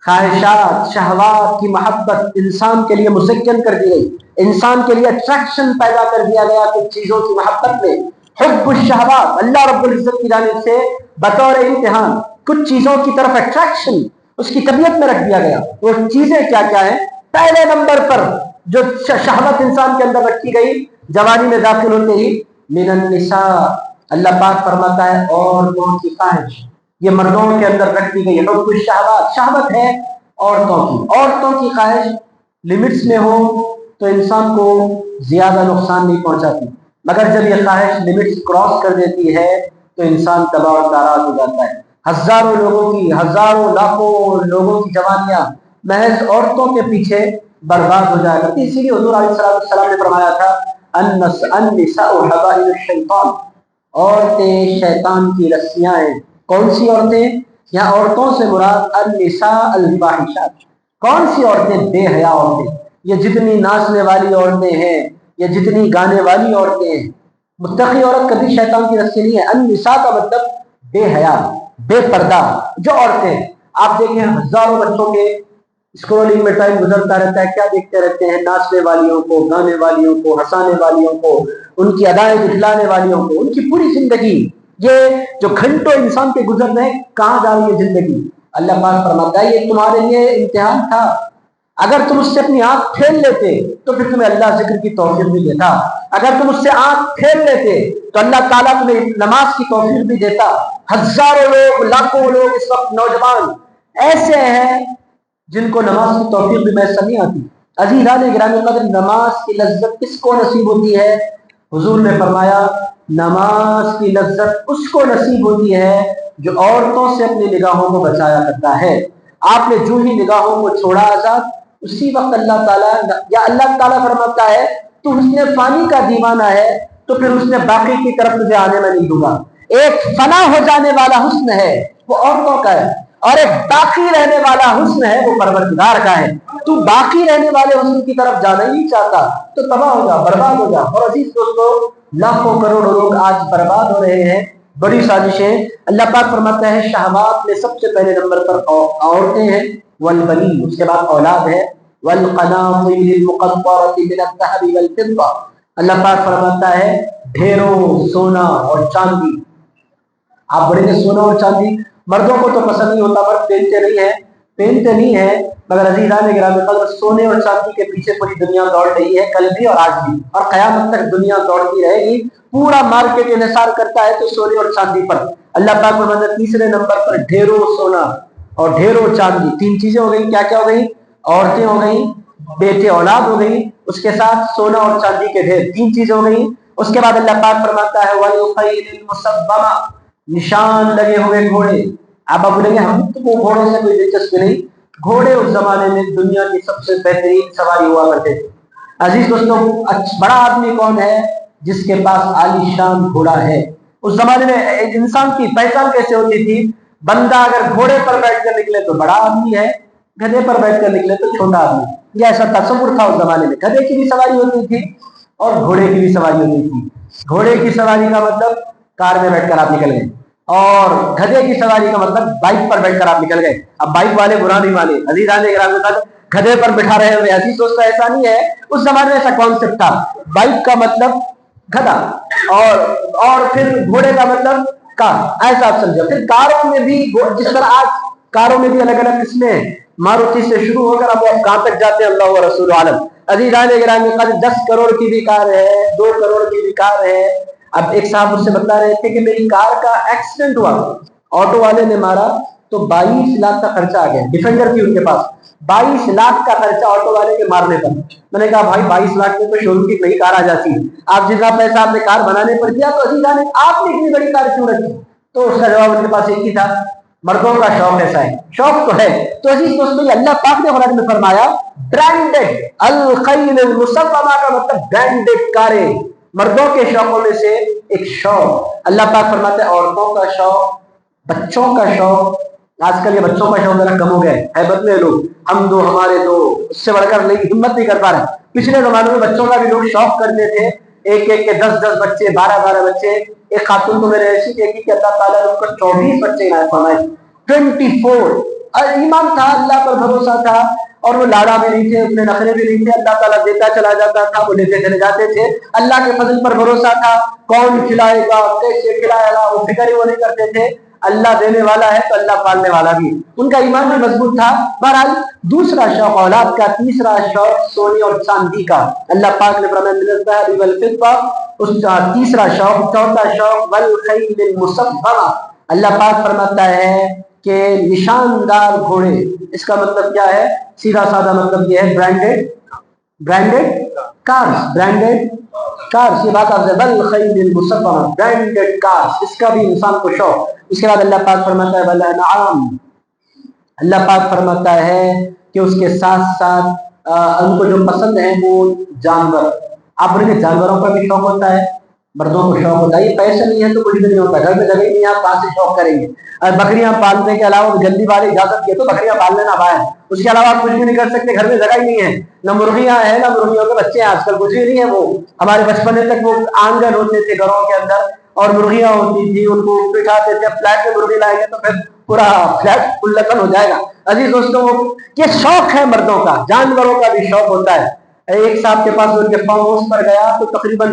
خواہشات، شہوات کی محبت انسان کے لیے مزین کر دی گئی، انسان کے لیے اٹریکشن پیدا کر دیا گیا کچھ چیزوں کی محبت میں۔ حب الشہوات، اللہ رب العزت کی جانب سے بطور امتحان کچھ چیزوں کی طرف اٹریکشن اس کی طبیعت میں رکھ دیا گیا۔ وہ چیزیں کیا کیا ہیں؟ پہلے نمبر پر جو شہوت انسان کے اندر رکھی گئی جوانی میں داخل ہوتے ہی، من النساء، اللہ پاک فرماتا ہے عورتوں کی خواہش، یہ مردوں کے اندر رکھ دی گئی۔ حب الشہوات، شہوت ہے عورتوں کی، عورتوں کی خواہش لمٹس میں ہو تو انسان کو زیادہ نقصان نہیں پہنچاتی، مگر جب یہ خواہش لمٹس کراس کر دیتی ہے تو انسان تباہ و تاراج ہو جاتا ہے۔ ہزاروں لوگوں کی، ہزاروں لاکھوں لوگوں کی جوانیاں محض عورتوں کے پیچھے برباد ہو جایا کرتی۔ اسی لیے حضور علیہ السلام نے فرمایا تھا النساء حبائل الشیطان، عورتیں شیطان کی رسیاں ہیں۔ کون سی عورتیں؟ یہاں عورتوں سے مراد النساء الفاحشات، کون سی عورتیں؟ بے حیا عورتیں، یہ جتنی ناچنے والی عورتیں ہیں، یہ جتنی گانے والی عورتیں ہیں۔ متقی عورت کبھی شیطان کی رسی نہیں ہے۔ النساء کا مطلب بے حیا، بے پردہ جو عورتیں، آپ دیکھیں ہزاروں بچوں کے اسکرولنگ میں ٹائم گزرتا رہتا ہے، کیا دیکھتے رہتے ہیں؟ ناچنے والیوں کو، گانے والیوں کو، ہنسانے والیوں کو، ان کی ادائیں دکھلانے والیوں کو، ان کی پوری زندگی یہ جو گھنٹوں انسان کے گزر رہے ہیں کہاں جا رہی ہے زندگی؟ اللہ پاک فرماتا ہے یہ تمہارے لیے امتحان تھا، اگر تم اس سے اپنی آنکھ پھیر لیتے تو پھر تمہیں اللہ ذکر کی توفیق بھی دیتا، اگر تم اس سے آنکھ پھیر لیتے تو اللہ تعالیٰ تمہیں نماز کی توفیق بھی دیتا۔ ہزاروں لوگ، لاکھوں لوگ اس وقت نوجوان ایسے ہیں جن کو نماز کی توفیق بھی میسر نہیں آتی۔ عزیزان گرامی قدر، نماز کی لذت کس کو نصیب ہوتی ہے؟ حضور نے فرمایا نماز کی لذت اس کو نصیب ہوتی ہے جو عورتوں سے اپنی نگاہوں کو بچایا کرتا ہے۔ آپ نے جو ہی نگاہوں کو چھوڑا آزاد، اسی وقت اللہ تعالیٰ یا اللہ تعالیٰ فرماتا ہے تو حسن فانی کا دیوانہ ہے تو پھر حسن باقی کی طرف تجھے آنے میں نہیں دوں گا۔ ایک فنا ہو جانے والا حسن ہے وہ عورتوں کا ہے، اور ایک باقی رہنے والا حسن ہے وہ پروردگار کا ہے۔ تو باقی رہنے والے حسن کی طرف جانا ہی نہیں چاہتا تو تباہ ہو جا، برباد ہو جا۔ اور عزیز دوستو، لاکھوں کروڑوں لوگ آج برباد ہو رہے ہیں، بڑی سازشیں۔ اللہ پاک فرماتا ہے شہوات میں سب سے پہلے نمبر پر عورتیں ہیں، والبنین، اس کے بعد اولاد ہے، والقناطیر المقنطرة من الذهب والفضة، اللہ پاک فرماتا ہے ڈھیروں سونا اور چاندی۔ آپ بڑے نے سونا اور چاندی مردوں کو تو پسند نہیں ہوتا، مرد پہنتے نہیں ہیں، مگر عزیزان گرامی قدر سونے اور چاندی کے پیچھے پوری دنیا دوڑ رہی ہے، کل بھی اور آج بھی، اور قیامت تک دنیا دوڑتی رہے گی۔ پورا مارکیٹ انحصار کرتا ہے تو سونے اور چاندی پر۔ اللہ پاک فرماتا ہے تیسرے نمبر پر ڈھیروں سونا اور ڈھیروں چاندی۔ تین چیزیں ہو گئی، کیا کیا ہو گئی؟ عورتیں ہو گئی، بیٹے اولاد ہو گئی، اس کے ساتھ سونا اور چاندی کے ڈھیر، تین چیزیں ہو گئی۔ اس کے بعد اللہ پاک فرماتا ہے وَالْخَيْلِ الْمُسَوَّمَةِ، نشان لگے ہوئے گھوڑے۔ آپ بولیں گے ہم تو وہ گھوڑوں سے کوئی دلچسپی نہیں، گھوڑے اس زمانے میں دنیا کی سب سے بہترین سواری ہوا کرتے تھے۔ عزیز دوستوں، بڑا آدمی کون ہے؟ جس کے پاس عالی شان گھوڑا ہے۔ اس زمانے میں انسان کی پہچان کیسے ہوتی تھی؟ بندہ اگر گھوڑے پر بیٹھ کر نکلے تو بڑا آدمی ہے، گدھے پر بیٹھ کر نکلے تو چھوٹا آدمی۔ یہ ایسا تصور تھا اس زمانے میں۔ گدھے کی بھی سواری ہوتی تھی اور گھوڑے کی بھی سواری ہوتی تھی۔ گھوڑے کی سواری کا مطلب کار میں بیٹھ کر آپ نکل گئے، اور گدھے کی سواری کا مطلب بائک پر بیٹھ کر آپ نکل گئے۔ اب بائک والے برا نہیں مانے، عزیزان گرامی قدر، گدھے پر بٹھا رہے ہوئے عزیز دوستوں ایسا نہیں ہے، اس زمانے میں ایسا کانسیپٹ تھا۔ بائک کا مطلب گدھا اور پھر گھوڑے کا مطلب کار، ایسا آپ سمجھو۔ پھر کاروں میں بھی جس طرح آج کاروں میں بھی الگ الگ قسمیں ہیں، ماروتی سے شروع ہو کر اب آپ کہاں تک جاتے ہیں اللہ و رسول عالم۔ عزیزان گرامی قدر 10 کروڑ کی بھی کار ہے، 2 کروڑ کی بھی کار ہے۔ اب ایک صاحب مجھ سے بتا رہے تھے کہ میری کار کا ایکسیڈنٹ ہوا، آٹو والے نے مارا تو 22 لاکھ کا خرچہ آ گیا۔ ڈیفینڈر تھی ان کے پاس، 22 لاکھ کا خرچہ آٹو والے کے مارنے پر۔ میں نے کہا بھائی 22 لاکھ میں تو شوروم کی نئی کار آ جاتی ہے، آپ جتنا پیسہ آپ نے کار بنانے پر دیا تو عزیزان آپ نے اتنی بڑی کار کیوں رکھی؟ تو اس کا جواب ان کے پاس ایک ہی تھا، مردوں کا شوق ایسا ہے، شوق تو ہے۔ تو عزیز دوستوں یہ اللہ پاک نے قرآن میں فرمایا برانڈڈ، الخیل المسومہ کا مطلب برانڈڈ کاریں، مردوں کے شوقوں میں سے ایک شوق۔ اللہ پاک فرماتے ہیں عورتوں کا شوق، بچوں کا شوق۔ آج کل یہ بچوں کا شوق ذرا کم ہو گیا ہے، حیبت میں لوگ ہم دو ہمارے دو، اس سے بڑھ کر ہمت نہیں کر پا رہے۔ پچھلے زمانے میں بچوں کا بھی لوگ شوق کرتے تھے، ایک ایک کے 10 بچے، 12 بچے۔ ایک خاتون کو میں نے ایسی دیکھی کہ اللہ تعالیٰ نے ان کو 24 بچے عنایت فرمائے، 24۔ ایمان تھا، اللہ پر بھروسہ تھا، اور وہ لاڑا بھی نہیں تھے، اتنے نخرے بھی نہیں تھے، اللہ تعالیٰ دیتا چلا جاتا تھا، وہ لیتے چلے جاتے تھے۔ اللہ کے فضل پر بھروسہ تھا، کون کھلائے گا، کیسے کھلائے گا، وہ فکر ہی وہ نہیں کرتے تھے۔ اللہ دینے والا ہے تو اللہ پالنے والا بھی، ان کا ایمان بھی مضبوط تھا۔ بہرحال دوسرا شوق اولاد کا، تیسرا شوق سونے اور چاندی کا۔ اللہ پاک نے فرمایا من الذهب والفضة، اس کا تیسرا شوق۔ چوتھا شوق والخیل المسومہ، اللہ پاک فرماتا ہے کہ نشاندار گھوڑے۔ اس کا مطلب کیا ہے؟ سیدھا سادہ مطلب یہ ہے برانڈڈ کارز، برانڈڈ کارز، یہ بات آپ سے بالخیل المسومہ، برانڈڈ کارز، اس کا بھی انسان کو شوق۔ اس کے بعد اللہ پاک فرماتا ہے والانعام، اللہ پاک فرماتا ہے کہ اس کے ساتھ ساتھ ان کو جو پسند ہیں وہ جانور۔ آپ بولیں گے جانوروں کا بھی شوق ہوتا ہے، مردوں کو شوق ہوتا ہے، یہ پیسہ نہیں ہے تو کچھ بھی نہیں ہوتا، گھر میں جگہ نہیں ہے آپ کہاں سے شوق کریں گے۔ اور بکریاں پالنے کے علاوہ جلدی والے اجازت کے تو بکریاں پال لینا باہر، اس کے علاوہ آپ کچھ بھی نہیں کر سکتے، گھر میں جگہ ہی نہیں ہے، نہ مرغیاں ہیں نہ مرغیوں کے بچے ہیں، آج کل کچھ بھی نہیں ہے۔ وہ ہمارے بچپنے تک وہ آنگن ہوتے تھے گھروں کے اندر اور مرغیاں ہوتی تھی، ان کو بٹھاتے تھے، فلیٹ میں مرغی لائیں گے تو پھر پورا فلیٹ کلکن ہو جائے گا۔ عزیز دوستوں یہ شوق ہے مردوں کا، جانوروں کا بھی شوق ہوتا ہے۔ ایک صاحب کے پاس ان کے فارم ہاؤس پر گیا تو تقریباً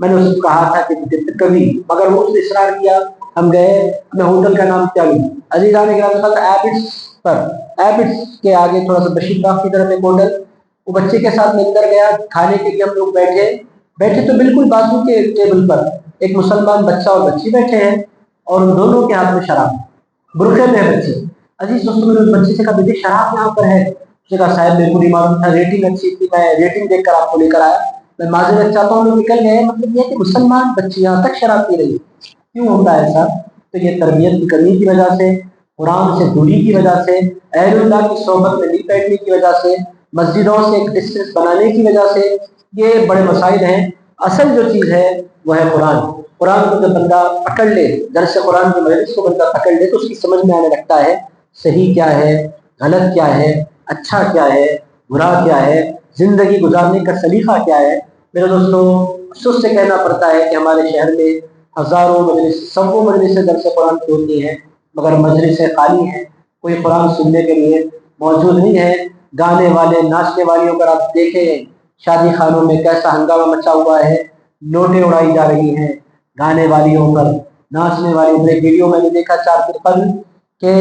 میں نے اس کو کہا تھا کہ کبھی، مگر وہ اس نے اصرار کیا. ہم گئے، میں ہوٹل کا نام کیا لوں، عزیزان گرامی ایبٹس پر، ایبٹس کے آگے تھوڑا سا بشیر باغ کی طرف ایک ہوٹل. وہ بچے کے ساتھ میں اندر گیا کھانے کے لیے. ہم لوگ بیٹھے تو بالکل بازو کے ٹیبل پر ایک مسلمان بچہ اور بچی بیٹھے ہیں، اور ان دونوں کے ہاتھ میں شراب، برقعے میں ہے بچے. عزیز دوستوں نے اس بچے سے کہا بیٹے شراب یہاں پر ہے. اس نے کہا صاحب میرے کو نہیں معلوم تھا، ریٹنگ اچھی تھی، میں ریٹنگ دیکھ کر آپ کو لے کر آیا. میں معذرت چاہتا ہوں. لوگ نکل گئے. مطلب یہ کہ مسلمان بچی یہاں تک شراب پی رہی. کیوں ہوتا ہے ایسا؟ تو یہ تربیت کی کمی کی وجہ سے، قرآن سے دوری کی وجہ سے، اہل اللہ کی صحبت میں نہیں بیٹھنے کی وجہ سے، مسجدوں سے ایک ڈسٹینس بنانے کی وجہ سے، یہ بڑے مسائل ہیں. اصل جو چیز ہے وہ ہے قرآن. قرآن کو جب بندہ پکڑ لے، درس قرآن کی مجلس کو بندہ پکڑ لے تو اس کی سمجھ میں آنے لگتا ہے صحیح کیا ہے، غلط کیا ہے، اچھا کیا ہے، برا کیا ہے، زندگی گزارنے کا سلیقہ کیا ہے. میرے دوستوں افسوس سے کہنا پڑتا ہے کہ ہمارے شہر میں ہزاروں مجلس، سبوں مجلسیں درس قرآن کی ہوتی ہیں، مگر مجلسیں خالی ہیں، کوئی قرآن سننے کے لیے موجود نہیں ہے. گانے والے، ناچنے والیوں پر آپ دیکھیں شادی خانوں میں کیسا ہنگامہ مچا ہوا ہے، نوٹیں اڑائی جا رہی ہیں گانے والیوں پر، ناچنے والی پر. ایک ویڈیو میں نے دیکھا 4 دن قبل کہ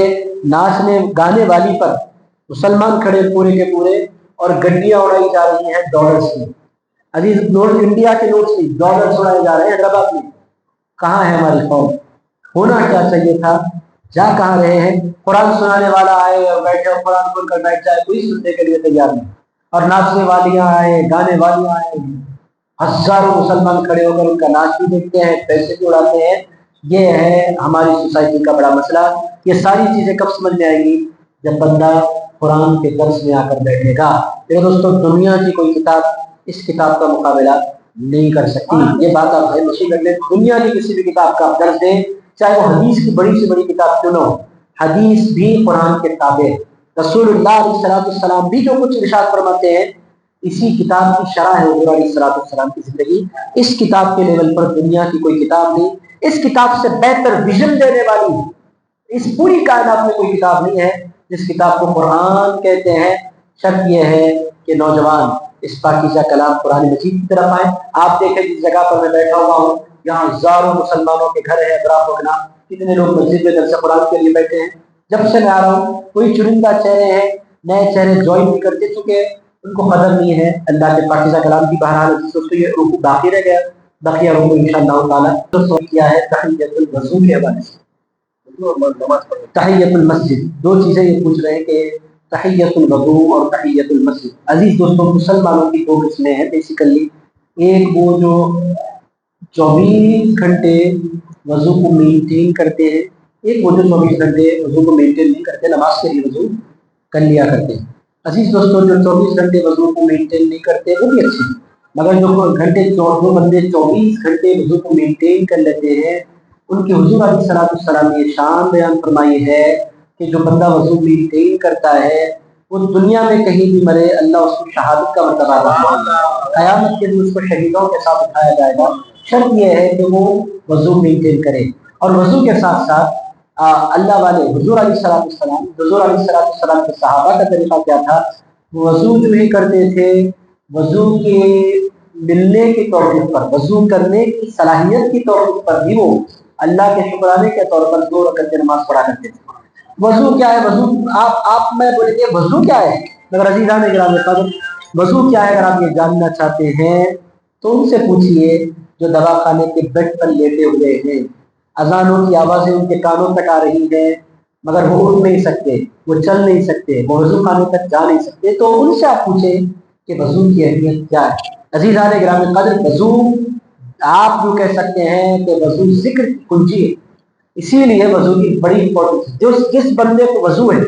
ناچنے گانے والی پر مسلمان کھڑے پورے کے پورے اور گڈیاں اڑائی جا رہی ہیں ڈالرز کی. عزیز نوٹ انڈیا کے نوٹس کی ڈالرز اڑائے جا رہے ہیں حیدرآباد میں. کہاں ہے ہماری قوم؟ ہونا کیا چاہیے تھا؟ جا کہاں رہے ہیں؟ قرآن سنانے والا آئے اور بیٹھے اور قرآن کھول کر بیٹھ جائے، کوئی سننے کے لیے تیار نہیں. اور ناچنے والیاں آئے، گانے والیاں آئے، ہزاروں مسلمان کھڑے ہو کر ان کا ناچ بھی دیکھتے ہیں، پیسے بھی اڑاتے ہیں. یہ ہے ہماری سوسائٹی کا بڑا مسئلہ. یہ ساری چیزیں کب سمجھ میں آئیں گی؟ جب بندہ قرآن کے درس میں آ کر بیٹھے گا. میرے دوستوں دنیا کی کوئی کتاب اس کتاب کا مقابلہ نہیں کر سکتی. یہ بات آپ ذہن نشین کر لیں. دنیا کی کسی بھی کتاب کا آپ درس دیں، چاہے وہ حدیث کی بڑی سے بڑی کتاب کیوں نہ ہو، حدیث بھی قرآن کے تابع. رسول اللہ علیہ السلام بھی جو کچھ ارشاد فرماتے ہیں اسی کتاب کی شرح ہے حضور علیہ السلام کی زندگی. اس کتاب کے لیول پر دنیا کی کوئی کتاب نہیں. اس کتاب سے بہتر ویژن دینے والی اس پوری کائنات میں کوئی کتاب نہیں ہے. جس کتاب کو قرآن کہتے ہیں، شرط یہ ہے کہ نوجوان اس پاکیزہ کلام قرآن مجید کی طرف آئیں. آپ دیکھیں جس جگہ پر میں بیٹھا ہوا ہوں یہاں ہزاروں مسلمانوں کے گھر ہیں، برا ہوگنا کتنے لوگ مسجد میں درس قرآن کے لیے بیٹھے ہیں. جب سے میں آ رہا ہوں کوئی چنندہ چہرے ہیں، نئے چہرے جوائن بھی کرتے چکے، ان کو قدر نہیں ہے اللہ کے پاکیزہ کلام کی. بہرحال دوستوں یہ رکوع باقی رہ گیا، بقیہ رکوع انشاءاللہ تعالی کیا ہے تحیۃ الوضو کے حوالے سے. تحیۃ المسجد، 2 چیزیں یہ پوچھ رہے ہیں کہ تحیۃ الوضو اور تحیۃ المسجد. عزیز دوستوں مسلمانوں کی 2 قسمیں ہیں بیسیکلی. ایک وہ جو 24 گھنٹے وضو کو مینٹین کرتے ہیں، ایک وہ جو 24 گھنٹے وضو کو مینٹین نہیں کرتے، نماز کے لیے وضو کر لیا کرتے ہیں. عزیز دوستوں جو 24 گھنٹے وضو کو مینٹین نہیں کرتے وہ بھی اچھی، مگر جو بندے 24 گھنٹے وضو کو مینٹین کر لیتے ہیں ان کی حضور علیہ السلام نے شان بیان فرمائی ہے کہ جو بندہ وضو مینٹین کرتا ہے وہ دنیا میں کہیں بھی مرے اللہ اس کو شہادت کا مرتبہ عطا کرے گا. قیامت کے دن اس کو شہیدوں کے ساتھ اٹھایا جائے گا. شرط یہ ہے کہ وہ وضو مینٹین کرے. اور وضو کے ساتھ ساتھ اللہ والے حضور علیہ السلام کے صحابہ کا طریقہ کیا تھا؟ وضو جو ہی کرتے تھے وضو کے ملنے کی توفیق پر، وضو کرنے کی صلاحیت کی توفیق پر بھی وہ اللہ کے شکرانے کے طور پر 2 رکعت نماز پڑھا کرتے تھے. وضو کیا ہے؟ وضو آپ میں بولیں گے وضو کیا ہے، مگر عزیزان گرامی قدر وضو کیا ہے اگر آپ یہ جاننا چاہتے ہیں تو ان سے پوچھئے جو دوا خانے کے بیڈ پر لیٹے ہوئے ہیں، اذانوں کی آوازیں ان کے کانوں تک آ رہی ہیں مگر وہ اٹھ نہیں سکتے، وہ چل نہیں سکتے، وہ وضو خانے تک جا نہیں سکتے، تو ان سے آپ پوچھیں کہ وضو کی اہمیت کیا ہے. عزیزان گرامی قدر وضو آپ جو کہہ سکتے ہیں کہ وضو ذکر کی کنجی ہے، اسی لیے وضو کی بڑی امپورٹنس. جس بندے کو وضو ہے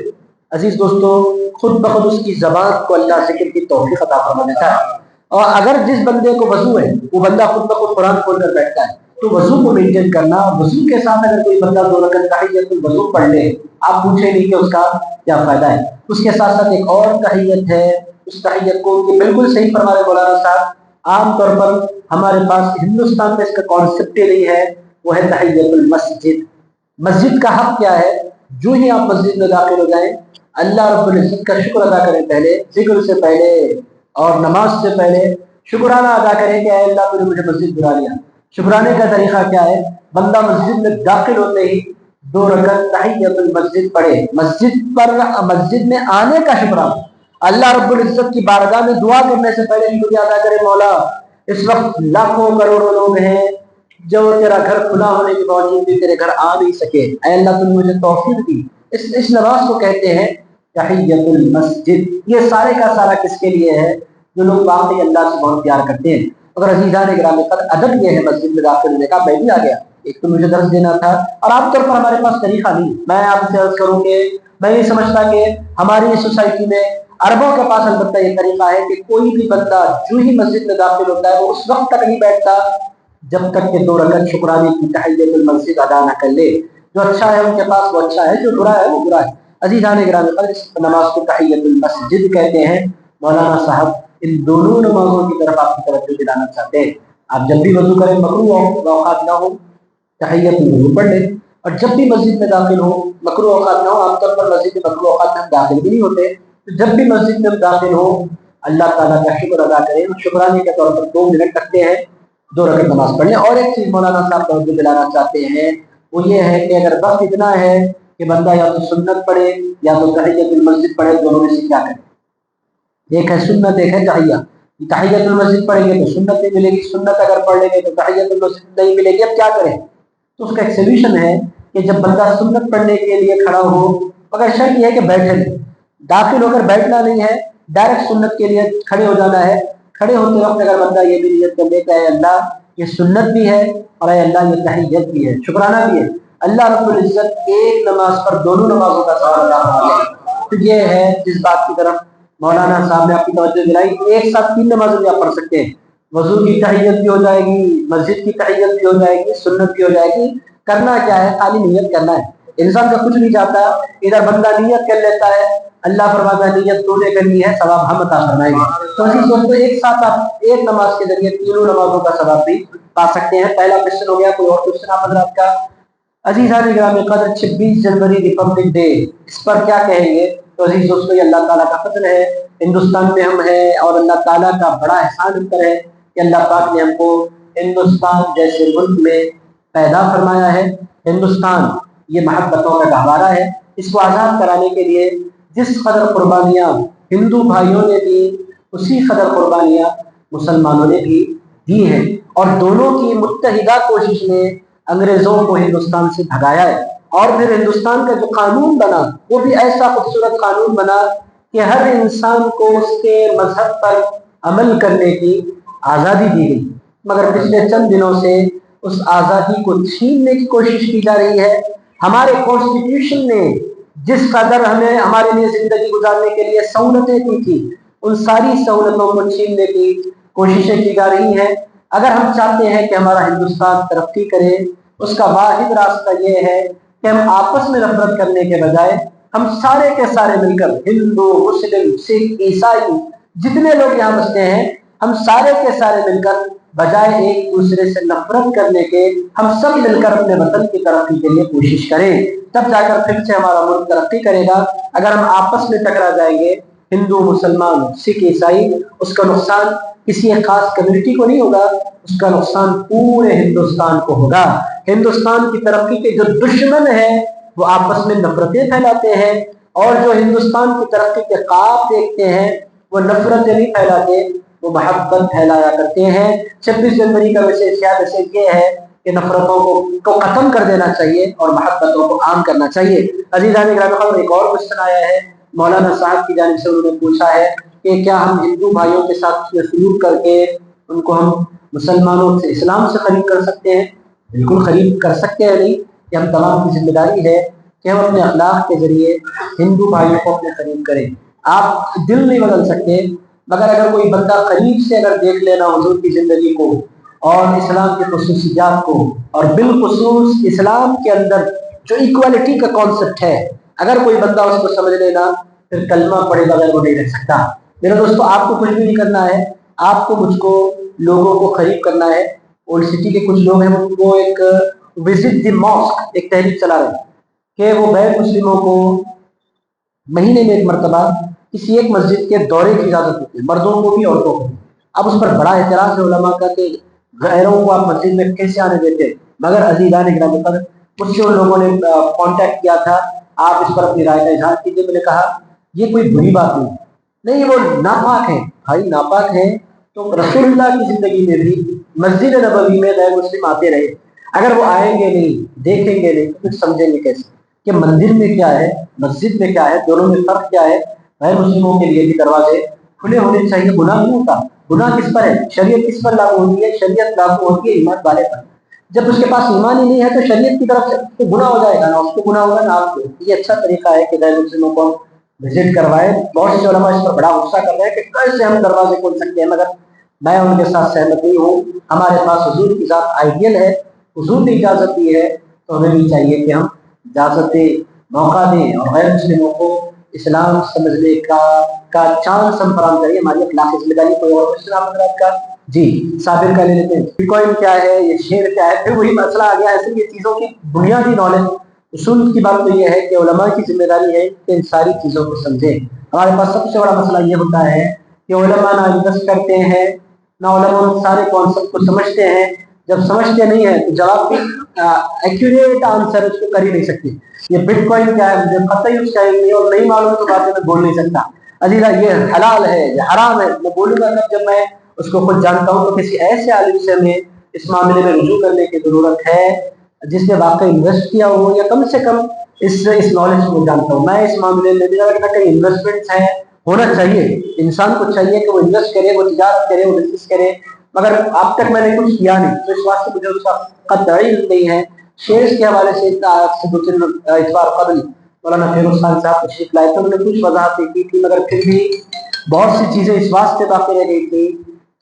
عزیز دوستو خود بخود اس کی زبان کو اللہ ذکر کی توفیق عطا فرما دیتا ہے. اور اگر جس بندے کو وضو ہے وہ بندہ خود بخود قرآن کھول کر بیٹھتا ہے. تو وضو کو مینٹین کرنا، وضو کے ساتھ اگر کوئی بندہ 2 رکعت تحیۃ الوضو پڑھ لے آپ پوچھیں نہیں کہ اس کا کیا فائدہ ہے. اس کے ساتھ ساتھ ایک اور تحیت ہے، اس تحیت کو کہ بالکل صحیح فرما رہے مولانا صاحب، عام طور پر ہمارے پاس ہندوستان میں اس کا کانسیپٹ ہی نہیں ہے، وہ ہے تحیۃ المسجد. مسجد کا حق کیا ہے؟ جو ہی آپ مسجد میں داخل ہو جائیں اللہ رب العزت کا شکر ادا کریں، پہلے ذکر سے پہلے اور نماز سے پہلے شکرانہ ادا کریں کہ اے اللہ تو نے مجھے مسجد بلا لیا۔ شکرانے کا طریقہ کیا ہے؟ بندہ مسجد میں داخل ہوتے ہی 2 رکعت تحیۃ المسجد پڑھے، مسجد میں آنے کا شکرانہ، اللہ رب العزت کی بارگاہ میں دعا کرنے سے پہلے شکریہ ادا کرے، مولا اس وقت لاکھوں کروڑوں لوگ ہیں جو تیرا گھر کھلا ہونے کے باوجود بھی تیرے گھر آ نہیں سکے، اے اللہ تم نے مجھے توفیق دی۔ اس نماز کو کہتے ہیں تحیۃ المسجد۔ یہ سارے کا سارا کس کے لیے ہے؟ جو لوگ واقعی اللہ سے بہت پیار کرتے ہیں۔ اگر عزیزان گرامی قدر ادب یہ ہے مسجد میں داخل ہونے کا، میں بھی آ گیا، ایک تو مجھے درس دینا تھا اور عام طور پر ہمارے پاس طریقہ نہیں۔ میں آپ سے عرض کروں کہ میں یہ سمجھتا کہ ہماری سوسائٹی میں عربوں کے پاس البتہ یہ طریقہ ہے کہ کوئی بھی بندہ جو ہی مسجد میں داخل ہوتا ہے وہ اس وقت تک نہیں بیٹھتا جب تک کہ 2 رکعت شکرانے کی تحیۃ المسجد ادا نہ کر لے۔ جو اچھا ہے ان کے پاس وہ اچھا ہے، جو برا ہے وہ برا ہے۔ عزیزان گرامی قدر اس نماز کو تحیۃ المسجد کہتے ہیں۔ مولانا صاحب ان دونوں نمازوں کی طرف آپ کی توجہ دلانا چاہتے ہیں۔ آپ جب بھی وضو کریں مکروہ اوقات نہ ہو تحیۃ الوضو پڑھ لیں، اور جب بھی مسجد میں داخل ہو مکروہ اوقات نہ ہو، عام طور پر مسجد میں مکروہ اوقات میں ہم داخل بھی نہیں ہوتے، تو جب بھی مسجد میں داخل ہو اللہ تعالیٰ کا شکر ادا کریں، شکرانے کے طور پر 2 منٹ رکھتے ہیں، 2 رکعت نماز پڑھ لیں۔ اور ایک چیز مولانا صاحب توجہ دلانا چاہتے ہیں وہ یہ ہے کہ اگر بس اتنا ہے کہ بندہ یا تو سنت پڑھے یا تو تحیۃ المسجد پڑھے، دونوں میں سے کیا کرے؟ ایک ہے سنت، ایک ہے تحیہ۔ تحیۃ المسجد پڑھیں گے تو سنت نہیں ملے گی، سنت اگر پڑھ لیں گے تو تحیۃ المسجد نہیں ملے گی، اب کیا کریں؟ تو اس کا ایک سولوشن ہے کہ جب بندہ سنت پڑھنے کے لیے کھڑا ہو، مگر شرط یہ ہے کہ بیٹھے نہیں، داخل ہو کر بیٹھنا نہیں ہے، ڈائریکٹ سنت کے لیے کھڑے ہو جانا ہے۔ کھڑے ہوتے وقت اگر بندہ یہ بھی نیت کر لے کہ اے اللہ یہ سنت بھی ہے اور اے اللہ یہ تحیت بھی ہے، شکرانہ بھی ہے، اللہ رب العزت ایک نماز پر دونوں نمازوں کا ثواب عطا فرمائے۔ تو یہ ہے جس بات کی طرف مولانا صاحب نے آپ کی توجہ دلائی، ایک ساتھ 3 نمازیں بھی آپ پڑھ سکتے ہیں، وضو کی تحیت بھی ہو جائے گی، مسجد کی تحیت بھی ہو جائے گی، سنت بھی ہو جائے گی۔ کرنا کیا ہے؟ خالی نیت کرنا ہے، انسان کا کچھ نہیں چاہتا، ادھر بندہ نیت کر لیتا ہے، اللہ فرماتا ہے نیت تو نے کرنی ہے، ثواب ہم عطا فرمائیں گے۔ تو اسی دوستوں ایک ساتھ آپ ایک نماز کے ذریعے 3 نمازوں کا ثواب بھی پا سکتے ہیں۔ پہلا کوشچن ہو گیا، کوئی اور کوشچن آپ حضرات کا؟ عزیزان گرامی قدر 26 جنوری ریپبلک ڈے، اس پر کیا کہیں گے؟ تو عزیز دوستوں یہ اللہ تعالیٰ کا فضل ہے، ہندوستان میں ہم ہیں اور اللہ تعالیٰ کا بڑا احسان ہم پر ہے کہ اللہ پاک نے ہم کو ہندوستان جیسے ملک میں پیدا فرمایا ہے۔ ہندوستان یہ محبتوں کا گہوارہ ہے، اس کو آزاد کرانے کے لیے جس قدر قربانیاں ہندو بھائیوں نے دی اسی قدر قربانیاں مسلمانوں نے بھی دی ہیں، اور دونوں کی متحدہ کوشش نے انگریزوں کو ہندوستان سے بھگایا ہے۔ اور پھر ہندوستان کا جو قانون بنا وہ بھی ایسا خوبصورت قانون بنا کہ ہر انسان کو اس کے مذہب پر عمل کرنے کی آزادی دی گئی، مگر پچھلے چند دنوں سے اس آزادی کو چھیننے کی کوشش کی جا رہی ہے۔ ہمارے کانسٹیٹیوشن نے جس قدر ہمیں ہمارے لیے زندگی گزارنے کے لیے سہولتیں دی تھی، ان ساری سہولتوں کو چھیننے کی کوششیں کی جا رہی ہیں۔ اگر ہم چاہتے ہیں کہ ہمارا ہندوستان ترقی کرے، اس کا واحد راستہ یہ ہے کہ ہم آپس میں نفرت کرنے کے بجائے ہم سارے کے سارے مل کر، ہندو، مسلم، سکھ، عیسائی، جتنے لوگ یہاں بستے ہیں، ہم سارے کے سارے مل کر بجائے ایک دوسرے سے نفرت کرنے کے، ہم سب مل کر اپنے وطن کی ترقی کے لیے کوشش کریں، تب جا کر پھر سے ہمارا ملک ترقی کرے گا۔ اگر ہم آپس میں ٹکرا جائیں گے، ہندو، مسلمان، سکھ، عیسائی، اس کا نقصان کسی ایک خاص کمیونٹی کو نہیں ہوگا، اس کا نقصان پورے ہندوستان کو ہوگا۔ ہندوستان کی ترقی کے جو دشمن ہیں وہ آپس میں نفرتیں پھیلاتے ہیں، اور جو ہندوستان کی ترقی کے خواب دیکھتے ہیں وہ نفرتیں نہیں پھیلاتے، وہ محبت پھیلایا کرتے ہیں۔ 26 جنوری کا میسج یہ ہے کہ نفرتوں کو ختم کر دینا چاہیے اور محبتوں کو عام کرنا چاہیے۔ عزیزان گرامی ایک اور کوشچن آیا ہے مولانا صاحب کی جانب سے، انہوں نے پوچھا ہے کہ کیا ہم ہندو بھائیوں کے ساتھ سلوک کر کے ان کو ہم مسلمانوں سے، اسلام سے قریب کر سکتے ہیں؟ بالکل قریب کر سکتے ہیں، نہیں کہ ہم تمام کی ذمہ داری ہے کہ ہم اپنے اخلاق کے ذریعے ہندو بھائیوں کو اپنے قریب کریں۔ آپ دل نہیں بدل سکتے، مگر اگر کوئی بندہ قریب سے اگر دیکھ لینا حضور کی زندگی کو اور اسلام کے خصوصیات کو، اور بالخصوص اسلام کے اندر جو ایکوالٹی کا کانسیپٹ ہے، اگر کوئی بندہ اس کو سمجھ لینا، پھر کلمہ پڑھے بغیر وہ نہیں رہ سکتا۔ میرے دوستو آپ کو کچھ بھی نہیں کرنا ہے، آپ کو مجھ کو لوگوں کو قریب کرنا ہے۔ اولڈ سٹی کے کچھ لوگ ہیں وہ ایک وزٹ دی ماسک ایک تحریک چلا رہے ہیں کہ وہ غیر مسلموں کو مہینے میں ایک مرتبہ کسی ایک مسجد کے دورے کی اجازت ہوتی ہے، مردوں کو بھی عورتوں کو بھی۔ اب اس پر بڑا اعتراض ہے علماء کا کہ غیروں کو آپ مسجد میں کیسے آنے دیتے؟ مگر عزیزان گرامی قدر، مجھ سے ان لوگوں نے کانٹیکٹ کیا تھا، آپ اس پر اپنی رائے کا اظہار کیجیے۔ میں نے کہا یہ کوئی بری بات نہیں، وہ ناپاک ہے۔ بھائی ناپاک ہے تو رسول اللہ کی زندگی میں بھی مسجد نبوی میں غیر مسلم آتے رہے، اگر وہ آئیں گے نہیں، دیکھیں گے نہیں، تو پھر سمجھیں گے کیسے کہ مندر میں کیا ہے، مسجد میں کیا ہے، دونوں میں فرق کیا ہے؟ غیر مسلموں کے لیے بھی دروازے کھلے ہونے چاہیے۔ گناہ نہیں ہوتا، گناہ کس پر ہے؟ شریعت کس پر لاگو ہوتی ہے؟ شریعت لاگو ہوتی ہے ایمان والے پر۔ جب اس کے پاس ایمان ہی نہیں ہے تو شریعت کی طرف سے تو گناہ ہو جائے گا، نہ اس کو گناہ ہوگا نہ آپ کو۔ یہ اچھا طریقہ ہے کہ غیر مسلموں کو وزٹ کروائے۔ بہت سے علماء اس پر بڑا غصہ کر رہے ہیں کہ کیسے ہم دروازے کھول سکتے ہیں، مگر میں ان کے ساتھ سہمت نہیں ہوں۔ ہمارے پاس حضور کی ذات آئیڈیل ہے، حضور نے اجازت دی ہے تو ہمیں بھی چاہیے کہ ہم اجازت دیں، موقع دیں اور غیر مسلموں کو اسلام سمجھنے کا چانس ہم فراہم کریے۔ ہماری اخلاقی ذمہ داری۔ کوئی اور اسلام حضرات کا؟ جی صابر کا لے لیتے ہیں۔ بٹ کوائن کیا ہے، یہ شیئر کیا ہے، پھر وہی مسئلہ آ گیا ہے۔ یہ چیزوں کی بنیادی نالج، اصول کی بات تو یہ ہے کہ علماء کی ذمہ داری ہے کہ ان ساری چیزوں کو سمجھیں۔ ہمارے پاس سب سے بڑا مسئلہ یہ ہوتا ہے کہ علماء نہ انویسٹ کرتے ہیں، نہ علماء سارے کانسیپٹ کو سمجھتے ہیں۔ جب سمجھتے نہیں ہیں تو جواب بھی ایکوریٹ آنسر اس کو کر ہی نہیں سکتے۔ یہ بٹ کوائن کیا ہے مجھے قطعی اس کا علم نہیں، اور نہیں معلوم تو باتیں میں بول نہیں سکتا۔ عزیزہ یہ حلال ہے، یہ حرام ہے، میں بولوں گا جب میں اس کو خود جانتا ہوں۔ تو کسی ایسے عالم سے ہمیں اس معاملے میں رجوع کرنے کی ضرورت ہے جس نے واقعی انویسٹ کیا ہو، یا کم سے کم اس نالج کو جانتا ہوں۔ میں اس معاملے میں بھی لگتا کہ انویسٹمنٹس ہیں، ہونا چاہیے، انسان کو چاہیے کہ وہ انویسٹ کرے، وہ تجارت کرے، وہ بزنس کرے، مگر اب تک میں نے کچھ کیا نہیں، تو اس واسطے مجھے اس کا قطعی علم نہیں ہے۔ شیئرز کے حوالے سے دو تین اتوار قبل مولانا فیروز خان صاحب تشریف لائے تھے، انہوں نے کچھ وضاحتیں کی تھی، مگر پھر بھی بہت سی چیزیں اس واسطے باقی رہ گئی تھی